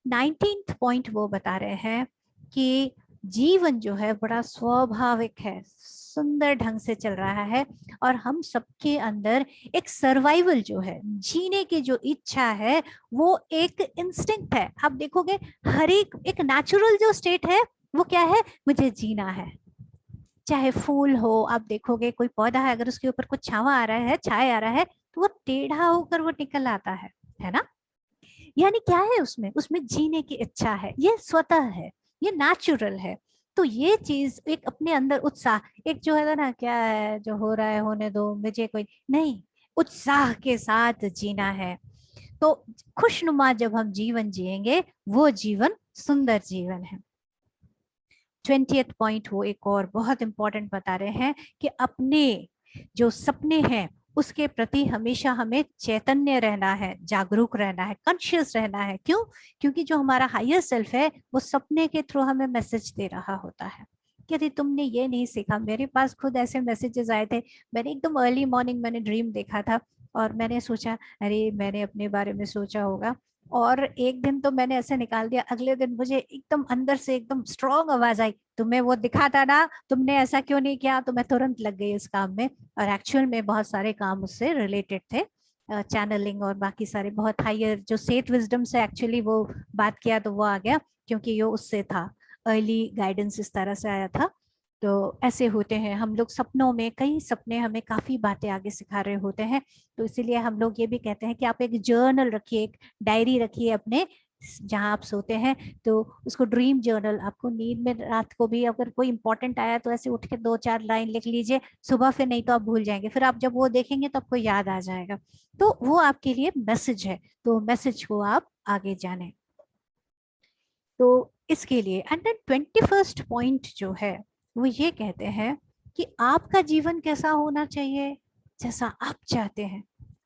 19th पॉइंट वो बता रहे हैं कि जीवन जो है बड़ा स्वाभाविक है, सुंदर ढंग से चल रहा है, और हम सबके अंदर एक सर्वाइवल जो है, जीने की जो इच्छा है, वो एक इंस्टिंक्ट है। आप देखोगे हर एक नेचुरल जो स्टेट है वो क्या है, मुझे जीना है। चाहे फूल हो, आप देखोगे कोई पौधा है, अगर उसके ऊपर कुछ छावा आ रहा है, छाया आ रहा है, तो वो टेढ़ा होकर वो निकल आता है ना। यानी क्या है, उसमें उसमें जीने की इच्छा है, ये स्वतः है, ये नेचुरल है। तो ये चीज एक अपने अंदर उत्साह, एक जो है ना, क्या है जो हो रहा है होने दो, मुझे कोई नहीं, उत्साह के साथ जीना है। तो खुशनुमा जब हम जीवन जिएंगे, वो जीवन सुंदर जीवन है। 20th पॉइंट वो एक और बहुत इंपॉर्टेंट बता रहे हैं कि अपने जो सपने हैं उसके प्रति हमेशा हमें चैतन्य रहना है, जागरूक रहना है, कॉन्शियस रहना है। क्यों? क्योंकि जो हमारा हायर सेल्फ है वो सपने के थ्रू हमें मैसेज दे रहा होता है कि यदि तुमने ये नहीं सीखा, मेरे पास खुद ऐसे मैसेजेस आए थे, मैंने एकदम अर्ली मॉर्निंग मैंने ड्रीम देखा था और मैंने सोचा अरे मैंने अपने बारे में सोचा होगा, और एक दिन तो मैंने ऐसे निकाल दिया, अगले दिन मुझे एकदम अंदर से एकदम स्ट्रॉन्ग आवाज आई, तुम्हें वो दिखा था ना, तुमने ऐसा क्यों नहीं किया, तो मैं तुरंत लग गई उस काम में। और एक्चुअल में बहुत सारे काम उससे रिलेटेड थे, चैनलिंग और बाकी सारे बहुत हायर जो सेठ विजडम से एक्चुअली वो बात किया तो वो आ गया, क्योंकि ये उससे था, अर्ली गाइडेंस इस तरह से आया था। तो ऐसे होते हैं हम लोग सपनों में, कई सपने हमें काफी बातें आगे सिखा रहे होते हैं। तो इसीलिए हम लोग ये भी कहते हैं कि आप एक जर्नल रखिए, एक डायरी रखिए अपने जहाँ आप सोते हैं। तो उसको ड्रीम जर्नल, आपको नींद में रात को भी अगर कोई इंपॉर्टेंट आया तो ऐसे उठ के 2-4 लाइन लिख लीजिए सुबह, फिर नहीं तो आप भूल जाएंगे, फिर आप जब वो देखेंगे तो आपको याद आ जाएगा। तो वो आपके लिए मैसेज है, तो मैसेज को आप आगे जाने। तो इसके लिए एंड देन 21st पॉइंट जो है वो ये कहते हैं कि आपका जीवन कैसा होना चाहिए, जैसा आप चाहते हैं,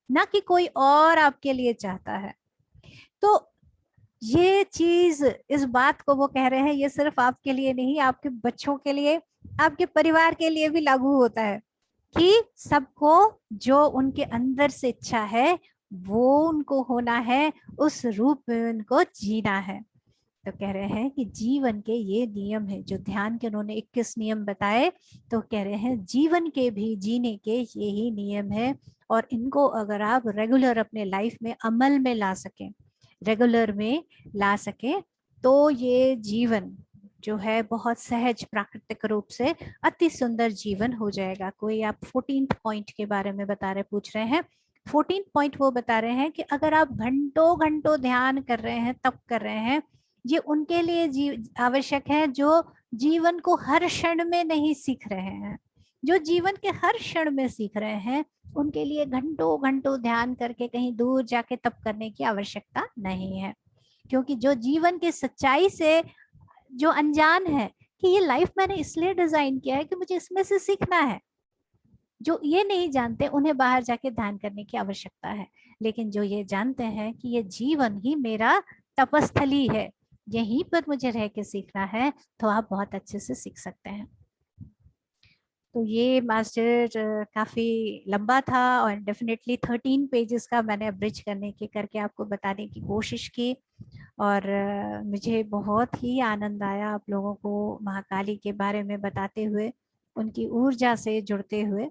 ना कि कोई और आपके लिए चाहता है। तो ये चीज, इस बात को वो कह रहे हैं, ये सिर्फ आपके लिए नहीं, आपके बच्चों के लिए, आपके परिवार के लिए भी लागू होता है कि सबको जो उनके अंदर से इच्छा है वो उनको होना है, उस रूप में उनको जीना है। तो कह रहे हैं कि जीवन के ये नियम है, जो ध्यान के उन्होंने 21 नियम बताए, तो कह रहे हैं जीवन के भी जीने के यही नियम है। और इनको अगर आप रेगुलर अपने लाइफ में अमल में ला सकें, रेगुलर में ला सकें, तो ये जीवन जो है बहुत सहज प्राकृतिक रूप से अति सुंदर जीवन हो जाएगा। कोई आप 14th पॉइंट के बारे में बता रहे, पूछ रहे हैं। 14th पॉइंट वो बता रहे हैं कि अगर आप घंटों घंटों ध्यान कर रहे हैं, तप कर रहे हैं, ये उनके लिए आवश्यक है जो जीवन को हर क्षण में नहीं सीख रहे हैं। जो जीवन के हर क्षण में सीख रहे हैं उनके लिए घंटों घंटों ध्यान करके कहीं दूर जाके तप करने की आवश्यकता नहीं है। क्योंकि जो जीवन की सच्चाई से जो अनजान है कि ये लाइफ मैंने इसलिए डिजाइन किया है कि मुझे इसमें से सीखना है, जो ये नहीं जानते उन्हें बाहर जाके ध्यान करने की आवश्यकता है। लेकिन जो ये जानते हैं कि ये जीवन ही मेरा तपस्थली है, यहीं पर मुझे रह के सीखना है, तो आप बहुत अच्छे से सीख सकते हैं। तो ये मास्टर काफी लंबा था और डेफिनेटली 13 पेजेस का मैंने ब्रिज करने की करके आपको बताने की कोशिश की। और मुझे बहुत ही आनंद आया आप लोगों को महाकाली के बारे में बताते हुए, उनकी ऊर्जा से जुड़ते हुए।